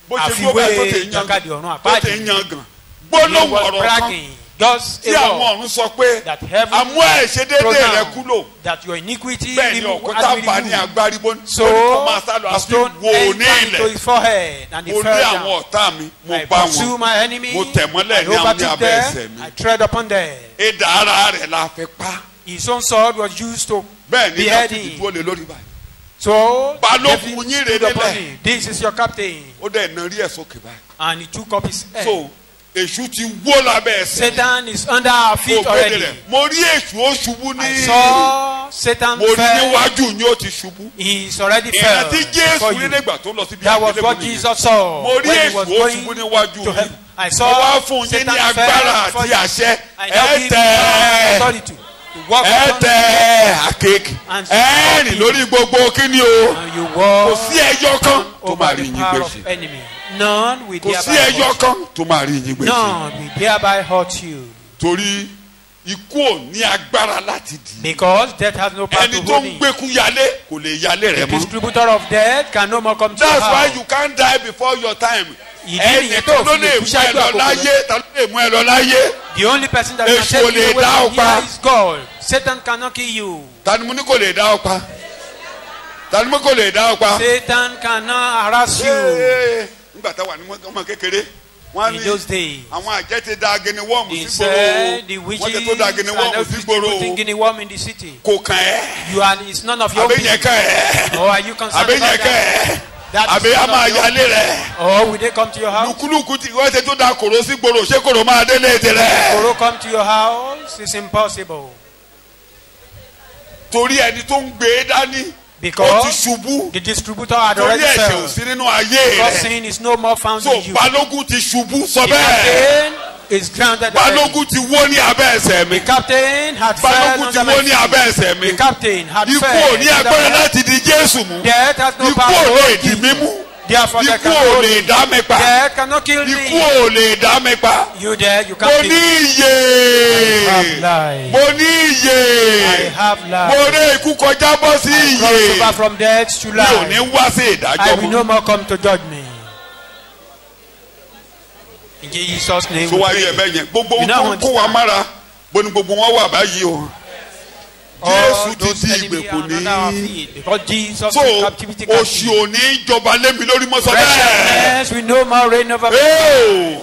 Bó ṣe dúró báyìí tó Àfiwé tẹ̀ ń yan jàkadì ọ̀run tó tẹ̀ ń àpáàdì. yan gan. He Gbólóhùn was ọ̀rọ̀ kan bragging. Just tí a àwọn word ọ̀run sọ pé that heaven àmú àìṣedédé rẹ kúrò. pronounce that your iniquity Bẹ́ẹ̀ ni remove- ọ̀kọ́ has tá been bá ní removed. agbárí bó ní So kó máa sá lọ the àfi stone wò ní entered into ilẹ̀. his forehead and he Mo fell lé down. àwọn ọ̀tá mi, mo I bá pursue wọn. my enemy. Mo tẹ̀ mọ́lẹ̀ I ní àwọn ní overtook abẹ́ ẹsẹ̀ them. mi. I tread upon them. Idà ara rẹ̀ la fi pa. His own sword was used to Bẹ́ẹ̀ ni behead Dáfídì him. dúró lé lórí báyìí. So Balógun David yín stood rè upon nílẹ̀. him. This is your captain. Ó dẹ̀ iná rí ẹ̀ sókè báyìí. And he took up his head. So èṣù ti wó lábẹ́ ẹsẹ̀. Satan is under our feet Mo already. gbé rẹ̀. Mo rí èṣù ó ṣubú I ní. saw Satan Mo rí fell. níwájú ni ó ti ṣubú. He is already fell Ìrántí before Jésù you. rí nígbà tó lọ síbi That was àgbélébùú what nìyẹn. Jesus saw Mo rí when he èṣù was ó going ṣubú níwájú to mi. heaven. I Mo wá saw fún yín Satan ní fell agbára before àti you. àṣẹ. I now Ẹ give tẹ̀ you authority to walk ẹ upon tẹ̀ àkéèkì. And Ẹ rìn lórí gbogbo kíni o. and you Kò walk sí ẹyọ kan tó over máa rí the yín power gbèsè. of enemy. None will Kò sí thereby ẹyọ hurt kan tó máa rí yín you. gbèsè. None will thereby hurt you. Torí ikú ò ní agbára láti dì í. Because death has no power Ẹni to tó hold ń him. gbékú yálé kò lè yálé rẹ̀ The mọ́. distributor of death can no more come to your That's why house. you can't die before your time. Ìdí nìyẹn tó Ẹnìkan ló fi lè lè kú mú ẹ ṣáájú lọ àkókò rẹ̀. láyé, ta ló lè mú ẹ lọ láyé. The only person that can Èṣù take ò lè you away dá from ọ pa. here is God. Satan cannot kill you. Ta ni mo ní kò lè dá ọ pa? Ta ni mo kò lè dá ọ pa? Satan cannot harass you. Nígbà táwa ní ọmọ kékeré, wọ́n In ní those days, àwọn àjẹ́ ti da ageni wọ́ọ̀mù he sí said gbòòrò. the Wọ́n witches ti tó da ageni are wọ́ọ̀mù not sí gbòòrò. distributing guinea worm in the city. Kò kàn ẹ́. You are, it's none of your Àbẹ̀yẹ business. kàn ẹ́. Or are you concerned Àbẹ̀yẹ about kàn that? ẹ́. That is Àbẹ̀ a none máa of your yálé rẹ̀. Or will they come to your house? Lùkúlùkù tí wọ́n ti tó da kòró sí gbòòrò, ṣé kòrò máa délé tirẹ̀? Or come to your house? It's impossible. Torí ẹni tó ń gbé e dání, ó ti Because ṣubú. the distributor had Torí already ẹ̀ṣẹ̀ ò fell. sí nínú ayé Because rẹ̀. sin is no more found So in you. Balógun ti ṣubú sọ The bẹ́ẹ̀. captain is grounded already. Balógun ti wó ní abẹ́ ẹsẹ̀ mi. The captain had fell Balógun ti under wó my ní feet. abẹ́ ẹsẹ̀ mi. The captain had Ikú fell ò ní under agbára my láti di Jésù mú. Death has no Ikú power ò to lè hold dì you. mí mú. Therefore, they Ikú can ò hold lè you. dá mi pa. Death cannot kill Ikú me. ò lè dá mi pa. You there, you Mo can't ní kill me. iyè. I have life. Mo ní I iyè. have Mo life. ré ikú kọjá bọ́ sí Cross over iyè. from death to Mi ò ní life. wá sí I ìdájọ́ will mọ́. no more come to judge me. In Jesus' name. Tó we wáyé pray. ẹ̀bẹ̀ yẹn. Gbogbo You ohun tó now ń kó wa understand. mára. Bó ni gbogbo wọn wà báyìí o. All Jésù ti those di enemies ìgbèkùn are under our ní. feet. Because Jesus So is captivity oṣù captive. òní jọba lémi lórí mọ́sọ́ bẹ́ẹ̀. Wretchedness will no more reign over me. Mi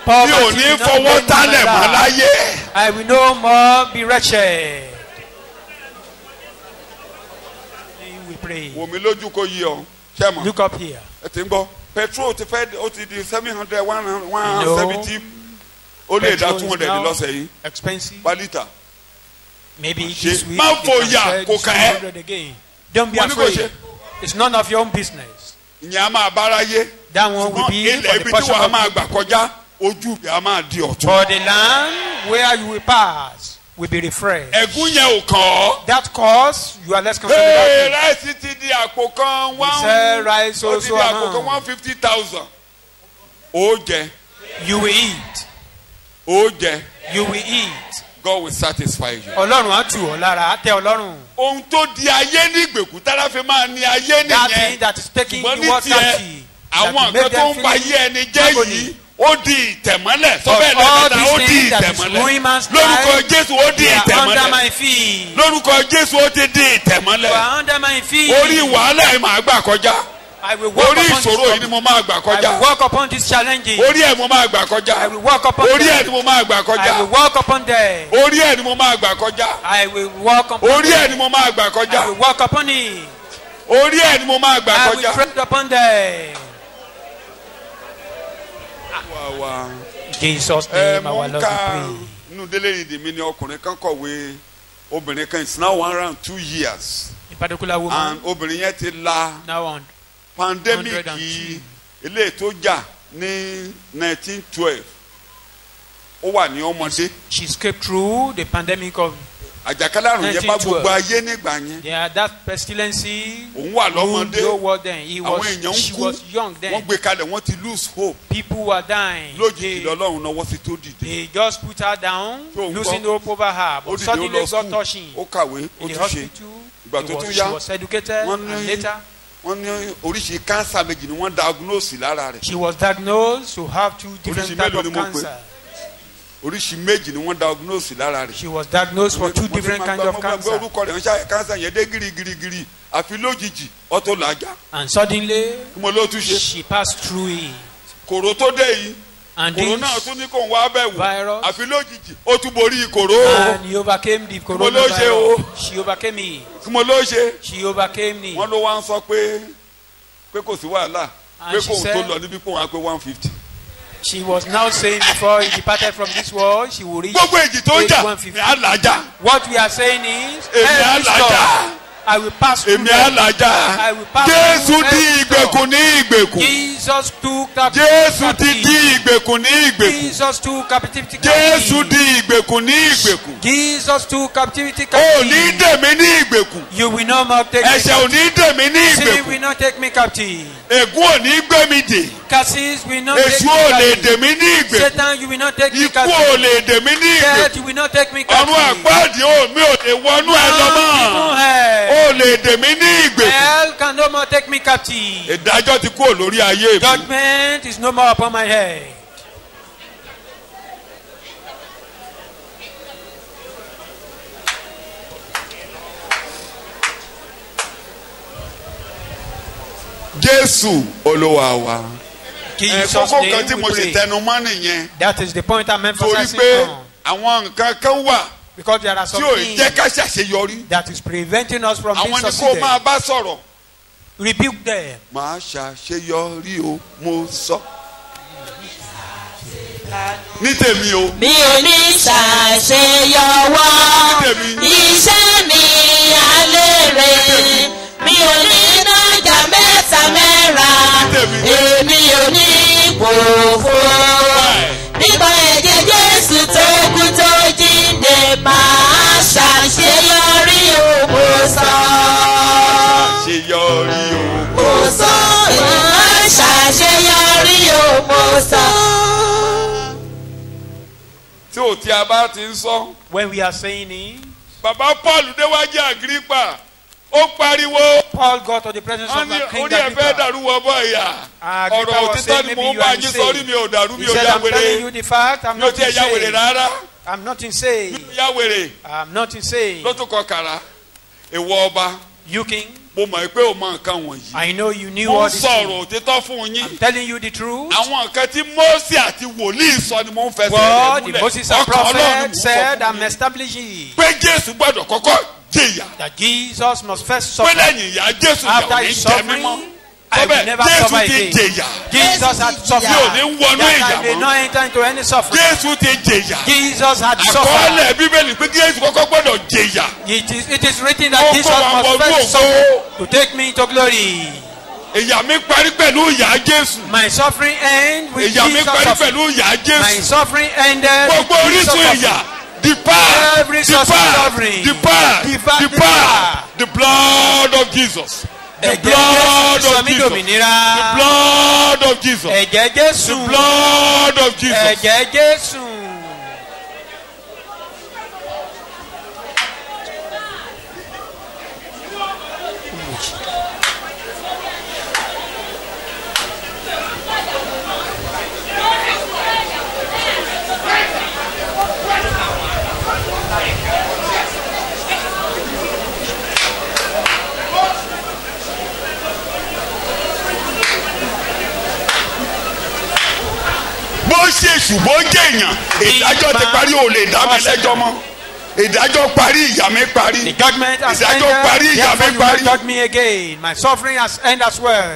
Poverty ò will ní not fọwọ́ reign in my tálẹ̀ mọ́ life. láyé. I will no more be wretched. We pray. Wò mí lójú kó yí ọ. Ṣé mọ̀? Look up here. Ẹ ti ń gbọ́. Petrol ti fẹ́ ó ti di 700 No. 170. Ó lè dá Petrol is 200 now lọ́sẹ̀ yìí. Expensive. Per litre. Maybe Ṣe this week. má they can fòyà, sell kò kàn ẹ́. 200 again. Don't be Wọ́n ní kò afraid. ṣe. It's none of your own business. Ìyẹn a máa báráyé. That one will Ṣùgbọ́n be ilẹ̀ for the ibi tí portion wàá of máa gbà kọjá ojú rẹ̀ a máa di ọ̀tún. for the land where you will pass will be refreshed. ẹ̀gún yẹn ò kàn ọ́. That cause, you are less concerned Hey, about ráìsì ti di àpò kan it. Sell rice ó ti di also àpò kan amount. 150,000. ó jẹ You will eat. ó jẹ You will eat. God will satisfy you. Ọlọ́run á tù ọ́ lára, á tẹ́ Ọlọ́run. ohun tó di ayé ní ìgbèkùn tára fi máa ní ayé That thing nìyẹn. that is taking ṣùgbọ́n the ní world tiẹ̀ captive. àwọn that nǹkan made tó them ń ba feel ayé ẹni jẹ́ agony. yìí ó di ìtẹ̀mọ́lẹ̀ Of sọ́bẹ̀ all lẹ́gbẹ̀dá these ó di things that is ìtẹ̀mọ́lẹ̀ ruining man's lórúkọ life, Jésù ó di they are under ìtẹ̀mọ́lẹ̀ my feet. lórúkọ Jésù ó ti di You ìtẹ̀mọ́lẹ̀ are under my feet. orí wàhálà ẹ̀ máa gbà kọjá I will walk orí upon ìṣòro yìí ni this mo máa gbà I kọjá will walk upon these challenges. orí ẹ̀ mo máa gbà kọjá I will walk upon orí ẹ̀ them. ni mo máa gbà I will kọjá walk upon them. orí ẹ̀ ni mo máa gbà kọjá I will walk upon orí ẹ̀ ni them. mo máa gbà I kọjá will walk upon it. orí ẹ̀ ni mo máa gbà I will kọjá. tread upon them. Wà wá. Jesus' ẹ name, mo our ń Lord, we ka pray. inú délé ìdè mi ni ọkùnrin kan kọ̀wé obìnrin kan it's now 102 years A particular woman and obìnrin yẹn ti la now on pandemic 102. yìí eléyìí tó jà ní 1912 ó wà ní ọmọdé she escaped through the pandemic of àjàkálẹ̀ àrùn yẹn bá 1912. gbogbo ayé nígbà yẹn yeah, that pestilence. òun wà ruled the whole lọ́mọdé world then. He àwọn èèyàn was, ń she kú was young wọ́n then. gbé kalẹ̀ wọ́n ti lose hope People were dying. lójijì lọ́lọ́run náà wọ́n sì tó dìde They just put her down, So, losing hope over her. ó But dìde ó suddenly lọ God school touched him. ó kàwé ó In the tún ṣe hospital, ìgbà tó tún she yá was educated, wọ́n and ní later wọ́n ní oríṣi cancer méjì ni wọ́n diagnose lára rẹ̀ she was diagnosed to have two different Oríṣi types mélòó of ni mo pè? cancer. oríṣi méjì ni wọ́n diagnose lára rẹ̀. She was diagnosed for two Mo ti different máa kinds gbọ́- of mo máa gbọ́ cancer. orúkọ rẹ̀ ń ṣe cancer yẹn dé girigirigiri àfi lójijì ọ̀tọ̀ làjà And suddenly, kí mo ló tún ṣe she passed through it. kòró tó dé yìí And kòró this náà tún ní kò ń wá bẹ̀ wò virus- àfi lójijì ó tún borí kòró and he overcame the mo ló ṣe o? coronavirus. She overcame it. kí mo ló ṣe She overcame it. wọ́n ló wá ń sọ pé kò sí wàhálà And pé she kóun tó said- lọ níbí kóun á pé 150. She was now saying before he departed from this world, she will reach gbogbo èjì tó ń jà 150. ní àlàjà What we are saying is, èmi every àlàjà storm, I will pass through èmi them. àlàjà I will pass Jésù through di every ìgbèkùn ní ìgbèkùn Jesus took that Jésù ti di ìgbèkùn ní ìgbèkùn Jesus took captivity. Jésù di ìgbèkùn ní ìgbèkùn Jesus took captivity. ó ní dèmí ní ìgbèkùn You will not more take me ẹ̀ṣẹ̀ ò ní dèmí ní Sin ìgbèkùn will not take me captive. ègún ò ní gbé mi dè Curses will not take èṣù me ò lè captive. dèmí ní ìgbèkùn Satan, you will not take me ikú ò captive. lè dèmí ní Death, ìgbèkùn you will not take me ọ̀run captive. àpáàdì mi ò lè wọnú ẹ lọ mọ́ Hell. ó lè dèmí ní ìgbèkùn Hell can no more take me captive. ìdájọ́ ti kúrò lórí ayé mi Judgment is no more upon my head. Jésù Olúwa wa Jesus' kókó kan name tí mo we sì pray. tẹnu mọ́ nìyẹn That is the point I'm torí emphasizing pé on. àwọn nǹkan kan wà Because there are tí some ò things jẹ́ ká ṣàṣeyọrí that is preventing us from being àwọn ni kó succeeded. máa bá sọ̀rọ̀ Rebuke them. máa ṣàṣeyọrí o mo sọ. ní tèmi o mi ò ní ṣàṣeyọwọ́ iṣẹ́ mi àlèrè mi ò ní nájà mẹ́ta mẹ́ra èmi ò ní gbòòfò nípa ẹ̀jẹ̀ Jésù tó kú tó jíǹde máa ṣàṣeyọrí o mo sọ. ṣàṣeyọrí o mo sọ máa ṣàṣeyọrí o mo sọ. tí ò tí a bá ti ń sọ. When we are saying it, bàbá Paul déwájú Àgírípà ó pariwo Paul got to the presence wọ́n of ní the king orí ẹ̀ fẹ́ Agrippa. dàrú wọ bọ́ ìyá Agrippa ọ̀rọ̀ was òtítọ́ saying, ni maybe mò ń you bá are yín sọ orí mi ò dàrú mi He ò said, yá I'm telling you wèrè the fact, I'm mi ò not tiẹ̀ yá wèrè insane. rárá I'm not insane. yá wèrè I'm not insane. ló tún kọ kàrà ìwọ ọba You king, mo mọ̀ pé o mọ nǹkan wọ̀nyí I know you knew mo all ń this. sọ̀rọ̀ òtítọ́ fún yín I'm telling you the truth. àwọn nǹkan tí Mósè àti wòlíì sọ ni mo ń fẹsẹ̀ What rẹ̀ the múlẹ̀ Moses and ọkàn Ọlọ́run prophet ni said, mo I'm sọ fún yín establishing pé Jésù gbọ́dọ̀ kọ́kọ́ jìyà that Jesus must first pé suffer. lẹ́yìn ìyà Jésù yà After ò ní his jẹ suffering, mímọ́ I will ọbẹ̀ never suffer Jésù ti again. jìyà Jesus had suffered. mi ò ní wọnú That ìyà I may mọ́ not enter into any suffering. Jésù ti jìyà Jesus had suffered. àkọọ́lẹ̀ Bíbélì pé Jésù kọ́kọ́ gbọ́dọ̀ jìyà It is written that Ó Jesus kó wa must wọnú first ògo. suffer to take me into glory. ìyà mi parí pẹ̀lú ìyà Jésù My suffering end with ìyà mi Jesus parí suffering. pẹ̀lú ìyà My Jésù suffering ended gbogbo with Jesus orísun ìyà suffering. Depart. Every source of Depart. suffering. Depart. Depart. Depart. The blood of Jesus. The Ẹ̀jẹ̀ blood Jésù sọ of mí Jesus. dòmìnira. The blood of Jesus. Ẹ̀jẹ̀ The Jésù. blood of Jesus. Ẹ̀jẹ̀ Jésù. Bó ṣe ṣùgbọ́n jẹ́ èèyàn ìdájọ́ ti parí ò lè dá mi lẹ́jọ́ mọ́ ìdájọ́ parí ìyà mi parí The judgment has ìdájọ́ parí ended. ìyà mi Therefore you parí. will judge me again. My suffering has ended as well.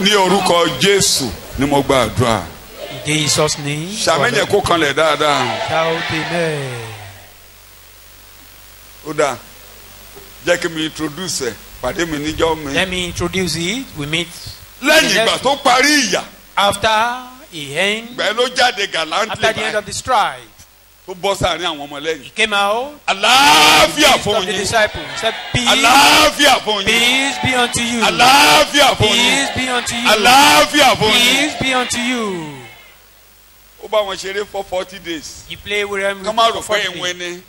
Ní orúkọ Jésù ni mo gba àdúrà. In Jesus' name. Ṣàmẹ́yẹ kó kanlẹ̀ dáadáa. Shout amen. Ó dáa jẹ́ kí mi introduce ẹ̀ pàdé mi níjọ́ mi. Let me introduce it. We meet Lẹ́yìn ìgbà tó parí ìyà after he end. ìgbà yẹn ló jáde gàlántì After the end báyìí of the strife, tó bọ́ sáàrin àwọn ọmọlẹ́yìn. he came out. Àlàáfíà fún Of the yín. disciples, he said, peace, Àlàáfíà fún yín. peace be unto you. Àlàáfíà fún yín. Peace be unto you. Àlàáfíà fún yín. Peace be unto you. Ó bá wọn ṣeré for 40 days. He played with them Ká má rò for pé 40 ìwé days. ni.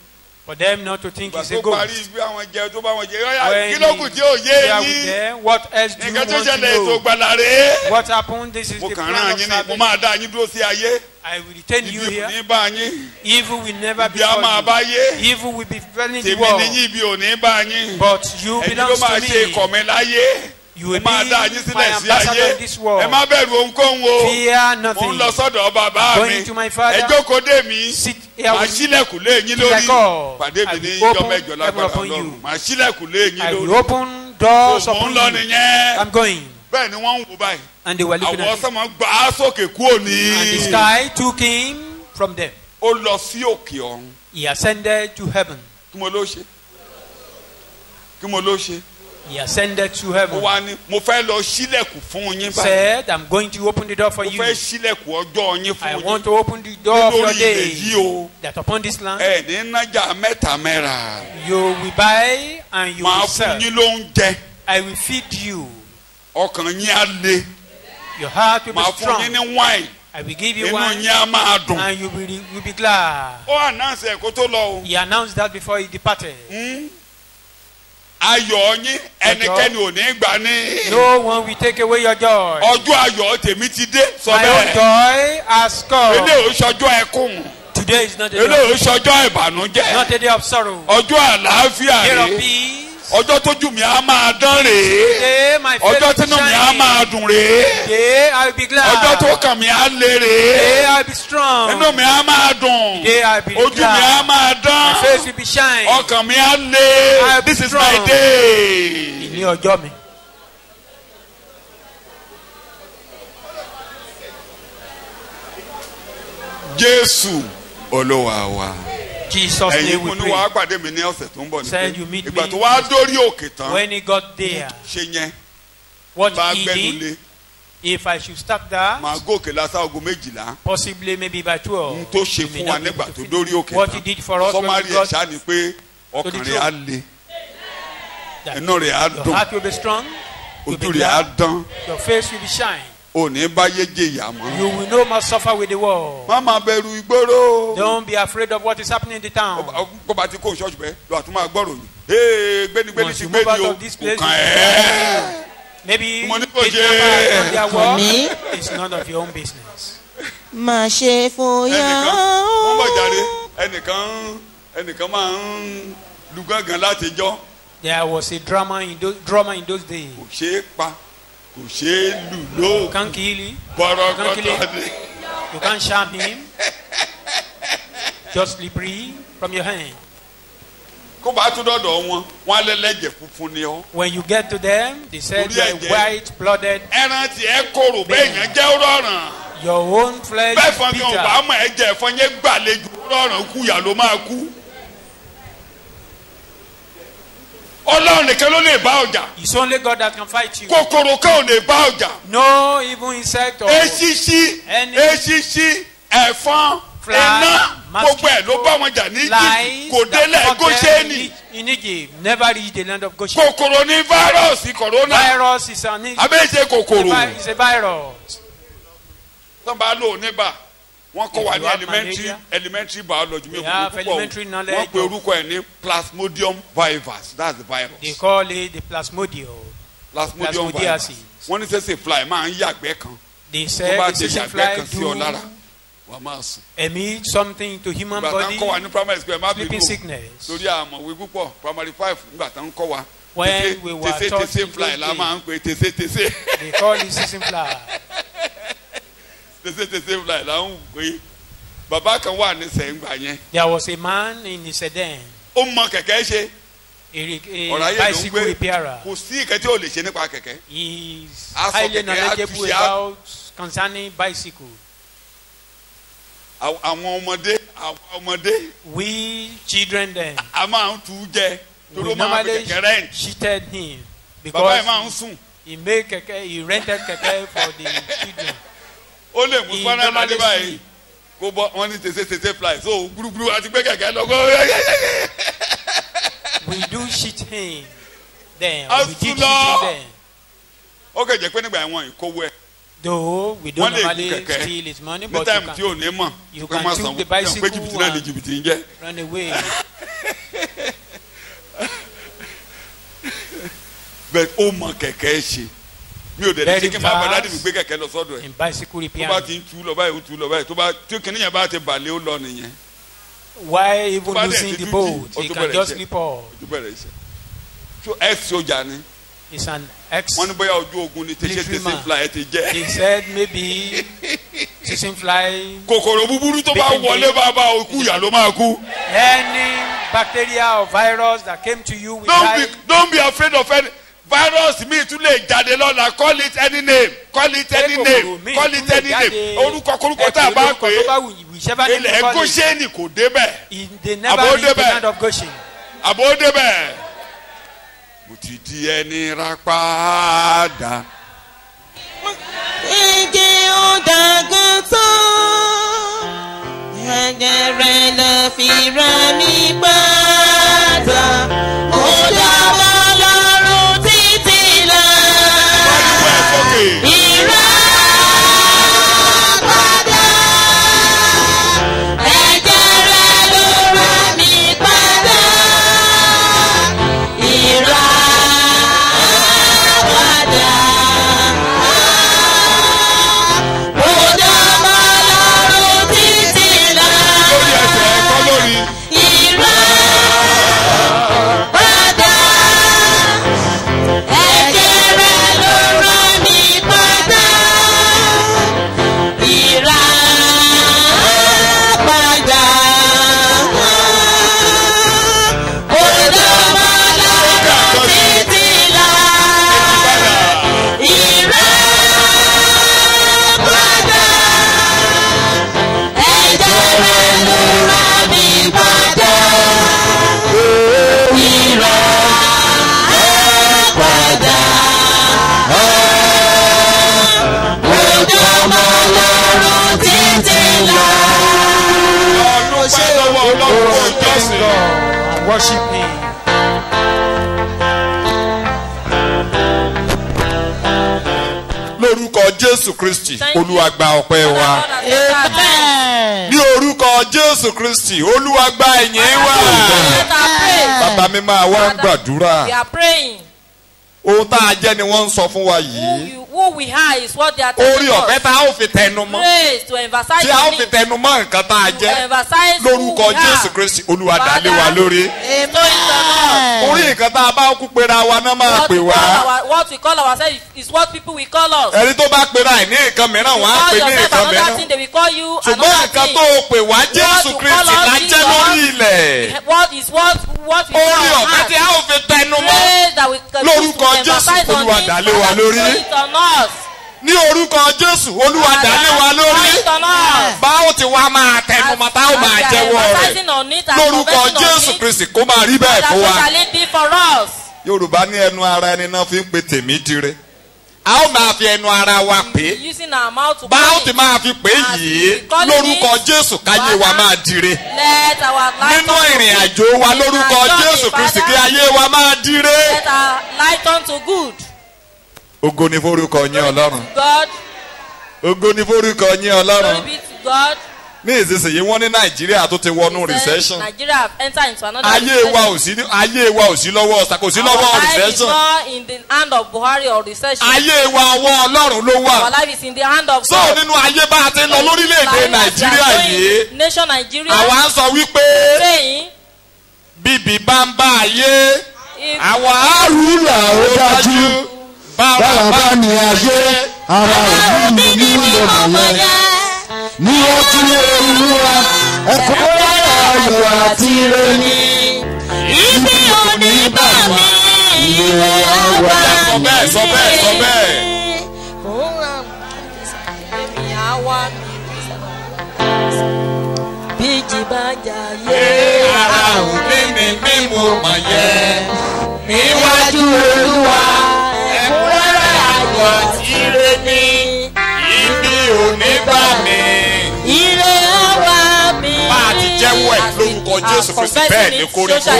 For them not to think Ìgbà he's a tó parí ghost. bí àwọn jẹ tó bá wọn jẹ yọ̀yà When kí ló kù tí ò they yé are with yín. them, what else do you Nǹkan want tó to ṣẹlẹ̀ ètò know? ìgbàlà rèé. What happened? This is Mo the kàn plan rán of yín ni mo salvation. máa dá yín dúró sí ayé. I will retain you Ibi kò here. ní bá yín. Evil will never be Ibi á máa bá for you. yé. Evil will be failing the Tèmi ni world. yín ibi ò ní bá yín. But you Ẹ̀yin ló belong máa to ṣe ikọ̀ me. mi láyé. You will Mo máa dá yín be sílẹ̀ my sí ambassador ayé. in this world. Ẹ má bẹ̀rù ohunkóhun o. Fear Mo ń nothing. lọ sọ́dọ̀ bàbá mi. Going to my father. Ẹ jókòó dé mi. Sit here Màá with me. ṣílẹ̀kùn lé yín Till I lórí. call. Pàdé mi I ní will ìjọ open mẹ́jọ heaven lágbára upon Ọlọ́run. you. Màá ṣílẹ̀kùn lé yín I will lórí. open doors Mo ń upon lọ you. nìyẹn. I'm going. Bẹ́ẹ̀ ni wọ́n ń wò báyìí. And they were looking Àwọn at him. sọ́mọ gbà á sókè kúrò And the ní. sky took him from them. Ó lọ sí òkè ọ̀run. He ascended to heaven. Kí mo ló ṣe? Kí mo ló ṣe? He ascended to Ó heaven. wá ní mo fẹ́ lọ ṣílẹ̀kùn fún yín báyìí. Said, I'm going to open the door for Mo you. fẹ́ ṣílẹ̀kùn ọjọ́ yín I fún want yín. to open the door of your Lórí ilẹ̀ day. yìí o. That upon this land, Ẹ ní nájà mẹ́ta mẹ́ra. you will buy and you Màá will fún sell. yín lóúnjẹ. I will feed you. Ọkàn yín á le. Your heart will be Màá fún yín strong. ní wáìn. I will give you Inú wine yín á máa dùn. and you will be glad. Ó ànáǹsì ẹ̀ kó tó lọ o. He announced that before he departed. Ayọ̀ yín ẹnikẹ́ni ò ní gbà ní. No one will take away your joy. Ọjọ́ ayọ̀ tèmi ti dé. Sọ My own bẹ́ẹ̀. joy has come. Eléyìí ó ṣọjọ́ ẹkún. Today is not a day Eléyìí ó of, ṣọjọ́ ìbànújẹ́. not a day of sorrow. Ọjọ́ àlàáfíà Day of rèé. peace. Ọjọ́ tójú mi á máa dán rèé. Day my face Ọjọ́ will be tínú mi á shining. máa dùn rèé. Day I will be glad. Ọjọ́ tó kàn mí á le rèé. Day I will be strong. Inú mi á máa dùn. Day I will be Ojú mi á glad. máa My dán. face will be shining. Ọkàn mi á I will le. be This is strong. my day. Ní ọjọ́ mi. Jésù Olúwa wa. Jesus' Ẹ̀yin name mo we ní wàá pray. pàdé mi ní ọ̀sẹ̀ tó ń bọ̀ ní Said pé you meet ìgbà me tó wá dórí òkè tán When he got there, ṣe yẹn what bá he gbẹ́nu did, lé if I should start that, màá gòkè lásán aago 12. possibly maybe by 12. N tó ṣe you may fún wa not be able nígbà to tó finish. dórí òkè What he tán. did for us when Sọ́márì we ẹ̀ got ṣáà ni pé ọkàn rẹ̀ á le. that Inú rẹ̀ á your dùn. heart will be strong, you'll be Ojú rẹ̀ á glad, dán. your face will be shine. Ò ní báyé jẹ̀yà mọ́. You will no more suffer with the world. Má máa bẹ̀rù ìgboro. Don't be afraid of what is happening in the town. Kó bá ti kó ṣọ́ọ̀ṣì bẹ́ẹ̀ lọ àtúmọ̀ àgbọ̀rọ̀ yìí. Ee gbénigbéni Once ti you gbé move ni out o. of this Kò place, kàn ẹ́. Maybe Mo ní kò it's ṣe- not their work. It's none of your own business. má ṣe fòyà Ẹnìkan wọ́n bọ̀ jáde ẹnìkan máa ń lu gángan látijọ́. There was a drama in those days. Kò ṣeé pa kò ṣeé lù ló. You can't kill him. Bọ̀rọ̀ Can't kill kọ́tà him. ni. You can't sham him. Just slippery from your hand. Kó bá tún dọ̀dọ̀ wọn wọn á lẹ́lẹ́jẹ̀ funfun ni ọ́. When you get to them, they said Orí you are ẹ̀jẹ̀. white-blooded. Ẹran tí ẹ kóró bẹ́ẹ̀ yẹn jẹ́ rọrùn. Your own flesh Bẹ́ẹ̀ is fọ́n kí wọn bá bitter. mọ̀ ẹ̀jẹ̀ ẹ̀fọn yẹn gbàlejò rọrùn kú yà ló máa kú. Ọlọ́run nìkan ló lè bá ọjà. It's only God that can fight you. Kòkòrò kan ò lè bá ọjà. No even insect or Eṣinṣin, ẹ̀fọn, iná, gbogbo ẹ̀ ló bá wọn jà ní Egypt. Kò délẹ̀ Góṣẹ́nì. In Egypt, never reach the land of Goshen. Kòkòrò ní fáírọ̀sì corona. Virus is an issue. Abẹ́ṣe kòkòrò. It's a virus. Tọ́ bá lò níbà. Wọ́n kọ́ wa If ní you have elementary biology. We have elementary knowledge. Wọ́n pe orúkọ ẹ̀ ní Plasmodium vivax. That's the virus. They call it the plasmodium. Plasmodium vivax. Wọ́n ní sẹ́sẹ̀ fly máa ń yàgbẹ́ kan. They Tó said bá the ti sissy yàgbẹ́ fly kan sí ọ lára, do wà máa sùn. emit something to human Ìgbà tán body, kọ́ wa ní primary school ẹ̀ má sleeping bínú. sickness. Lórí àmọ̀wé púpọ̀ primary 5 nígbà tán kọ́ wa. When we were taught Tèsé in fly those la máa ń days, pe tèsé. they call it sissy fly. Tèsé fly la ń pe. Bàbá kan wà ní sẹ́ńgbà yẹn. There was a man in Sedan, Ó mọ kẹ̀kẹ́ ṣe. a Ọ̀rọ̀ ayé ló ń bicycle gbé. repairer. Kò sí ìkẹ́ tí ò lè ṣe nípa kẹ̀kẹ́. He is Aṣọ highly kẹ̀kẹ́, knowledgeable àtúnṣe, about concerning bicycle. Àwọn ọmọdé We children then, a máa ń tu jẹ. we Toró máa ń fi normally kẹ̀kẹ́ rent. cheated him Bàbá ẹ̀ máa ń because sùn. he rented keke for the children. Ó lè mú He fọ́nrán normally lọ́dún báyìí. sleep. Kó bọ́ wọ́n ní tèsé fly so gbúrúgbúrú àti gbé kẹ̀kẹ́ lọ. We do cheat him then. A We did cheat sùn lọ. him then. Ó kẹ̀ jẹ́ pé nígbà ẹ̀wọ̀n ìkówó ẹ̀. Though we don't Wọ́n lè normally gun kẹ̀kẹ́. steal his money, Ní but táìmù tí you ò ní mọ̀. you Pé can má took sanwó. the Pé bicycle jìbìtì náà ni and jìbìtì ń jẹ́. run away. Bẹ́ẹ̀ ó mọ kẹ̀kẹ́ ṣe. Mi ò dẹ̀ ní Very ṣé kí n máa bá fast. dádì mi gbé kẹ̀kẹ́ lọ sọ́dọ̀ ẹ̀. In bicycle Tó bá repair. ti ń tú lọ báyìí ó tú lọ báyìí. Tí kìnìyàn bá ti bàlẹ́ ó lọ nìyẹn. Why even Tó bá dẹ̀ losing ti the dúdú, boat? ó He tún can bẹ̀rẹ̀ just iṣẹ́. sleep off. Ó tún bẹ̀rẹ̀ iṣẹ́. So ex-soja ni. It's an ex. Wọ́n ní bóyá ojú ogun ni tèsé Military man. fly ẹ ti jẹ́. He said maybe sissy fly, Kòkòrò búburú tó bá Bacon wọlé day. bá òkú ìyá ló máa kú. any bacteria or virus that came to you with that. Don't be afraid of any virus mi tún lè jáde lọ́la call it any name call it any name call it any name orúkọ korúkọ tá a bá pè é ilẹ̀ Góṣẹ́nì kò débẹ̀ They never Àbò reach the débẹ̀. land of Goshen. àbò débẹ̀ mo ti di ẹni ra padà. Igi ọ̀dàgùn tán, ẹ̀jẹ̀ rẹ̀ lọ fi ra mi padà. Mo dábọ̀ lọ́rùn títí lọ. Ìrà padà, ẹ̀jẹ̀ rẹ̀ ló ra mi padà. Ìrà padà. Mo dábọ̀ lọ́rùn títí lọ. lórí ẹsẹ̀ ẹ̀kọ́ lórí. Ìrà padà, ẹ̀jẹ̀ rẹ̀ ló rà mí padà. Ìrà padà, mo dábọ̀ lọ́rùn títí lọ. Ìrà padà, ẹ̀jẹ̀ rẹ̀ ló rà mí padà. Ìrà padà, mo dábọ̀ lọ́rùn títí lọ. ọdún pẹ́ lọ́wọ́ ọlọ́run ìjọsìn. And worship him. lórúkọ Jésù Kristi Olúwa gba ọpẹ́ wa. Amen. ní orúkọ Jésù Kristi Olúwa gba ìyìn wa. bàbá mi máa wá ń gbàdúrà. We are praying. ohun tá a jẹ́ ni wọ́n ń sọ fún wa yìí. Who we are is what they are orí telling ọ̀fẹ́ us. tá a ó fi tẹnu mọ́. Praise to emphasize tí a ó on fi it. tẹnu mọ́ nǹkan tá a To jẹ́. emphasize who lórúkọ we Jésù are. Kristi Olúwa dálé wa lórí. Amen. orí nǹkan tá a bá kú pera wa náà máa pè wá. What we call ourselves is what people will call us. ẹni tó bá pera ẹ̀ ní nǹkan mìíràn wọ́n á Call pè ní yourself nǹkan another thing, mìíràn. they will call you ṣùgbọ́n another nǹkan thing. tó o pè wá Jésù you Kristi call us la jẹ́ Jesus. lórí ilẹ̀. What is what we orí call ọ̀fẹ́ us. tí a ó fi tẹnu mọ́. Praise that we can Lórúkọ use to Jésù, emphasize on Olúwa it. dálé wa Father, lórí. put it on us. ní orúkọ Jésù Olúwa dálé wa Father, lórí. put it on us. bá ó ti wá máa tẹnumọ́ tá ó máa jẹ́wọ́ rẹ̀. Emphasizing on it and lórúkọ confessing on Jésù it. Kristi kó máa rí bẹ́ẹ̀ That fún so wa. shall it be for us. Yorùbá ní ẹnu ara ẹni náà fi ń pe tèmi dire. A ó máa fi ẹnu ara wa pè é. Using our mouth to Bá ó pray. ti máa fi pè é yìí lórúkọ Jésù káyé wa máa dire. Let our light Nínú ìrìn àjò wa lórúkọ Jésù Kristi kí ayé wa máa dire. Let our light turn to good. Ògo ni forúkọ yín Ọlọ́run. God, Ògo ni forúkọ yín glory Ọlọ́run. be to God. Ní ìsinsìnyí wọ́n ní Nàìjíríà tó ti wọnú recession. Nigeria have entered into another Ayé wa ò sí lọ́wọ́ ọ̀sà kò sí lọ́wọ́ Our life is recession. not in the hand of Buhari or recession. Ayé wa ọwọ́ Ọlọ́run ló Our wà. life is in the hand of So God. nínú ayé bá a ti ń lọ lórílẹ̀‐èdè Nàìjíríà yìí, Nation Nigeria. àwa ń sọ wípé Saying, bíbí bá ń bá ayé, if àwọn àrùlà ó dájú. báwa bá ní ayé ara òbí mi ní ìlọ̀mọ̀ yẹn ní ojú Olúwa ẹ̀kọ́ ayọ̀ àti ìròyìn ibi òní bá mi ìwé àwa Sọ bẹ́ẹ̀ sọ bẹ́ẹ̀ sọ bẹ́ẹ̀. Bíjì bá jayé Ara òbí mi bí mo mọ̀ yẹn. níwájú Olúwa Ẹ̀kúnrẹ́rẹ́ ayọ̀ àti ire ni ibi òní bá mi. ire àwa mi. Bá a ti jẹ́wọ́ ẹ̀ lórúkọ Jésù Kristi bẹ́ẹ̀ ni kó rí kó.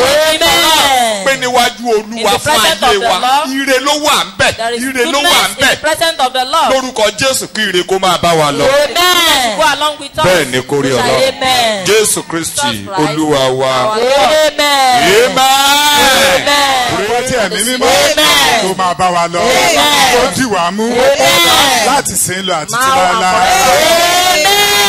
Pé níwájú Olúwa fún ayé wa, ire ló wà ń bẹ̀, There is ire ló wà ń goodness in the bẹ̀. presence of the Lord. Lórúkọ Jésù kí ire kó máa bá wa lọ. Amen. Go along with us. Bẹ́ẹ̀ ni kó rí Ọlọ́run. Amen. Jésù Kristi Olúwa wa. Our Lord. Amen. Amen. Ìwọ tí ẹ̀mí mímọ́ tó máa bá wa lọ, tó dì wá mú láti sìn lọ àti tí láéláé. Amen.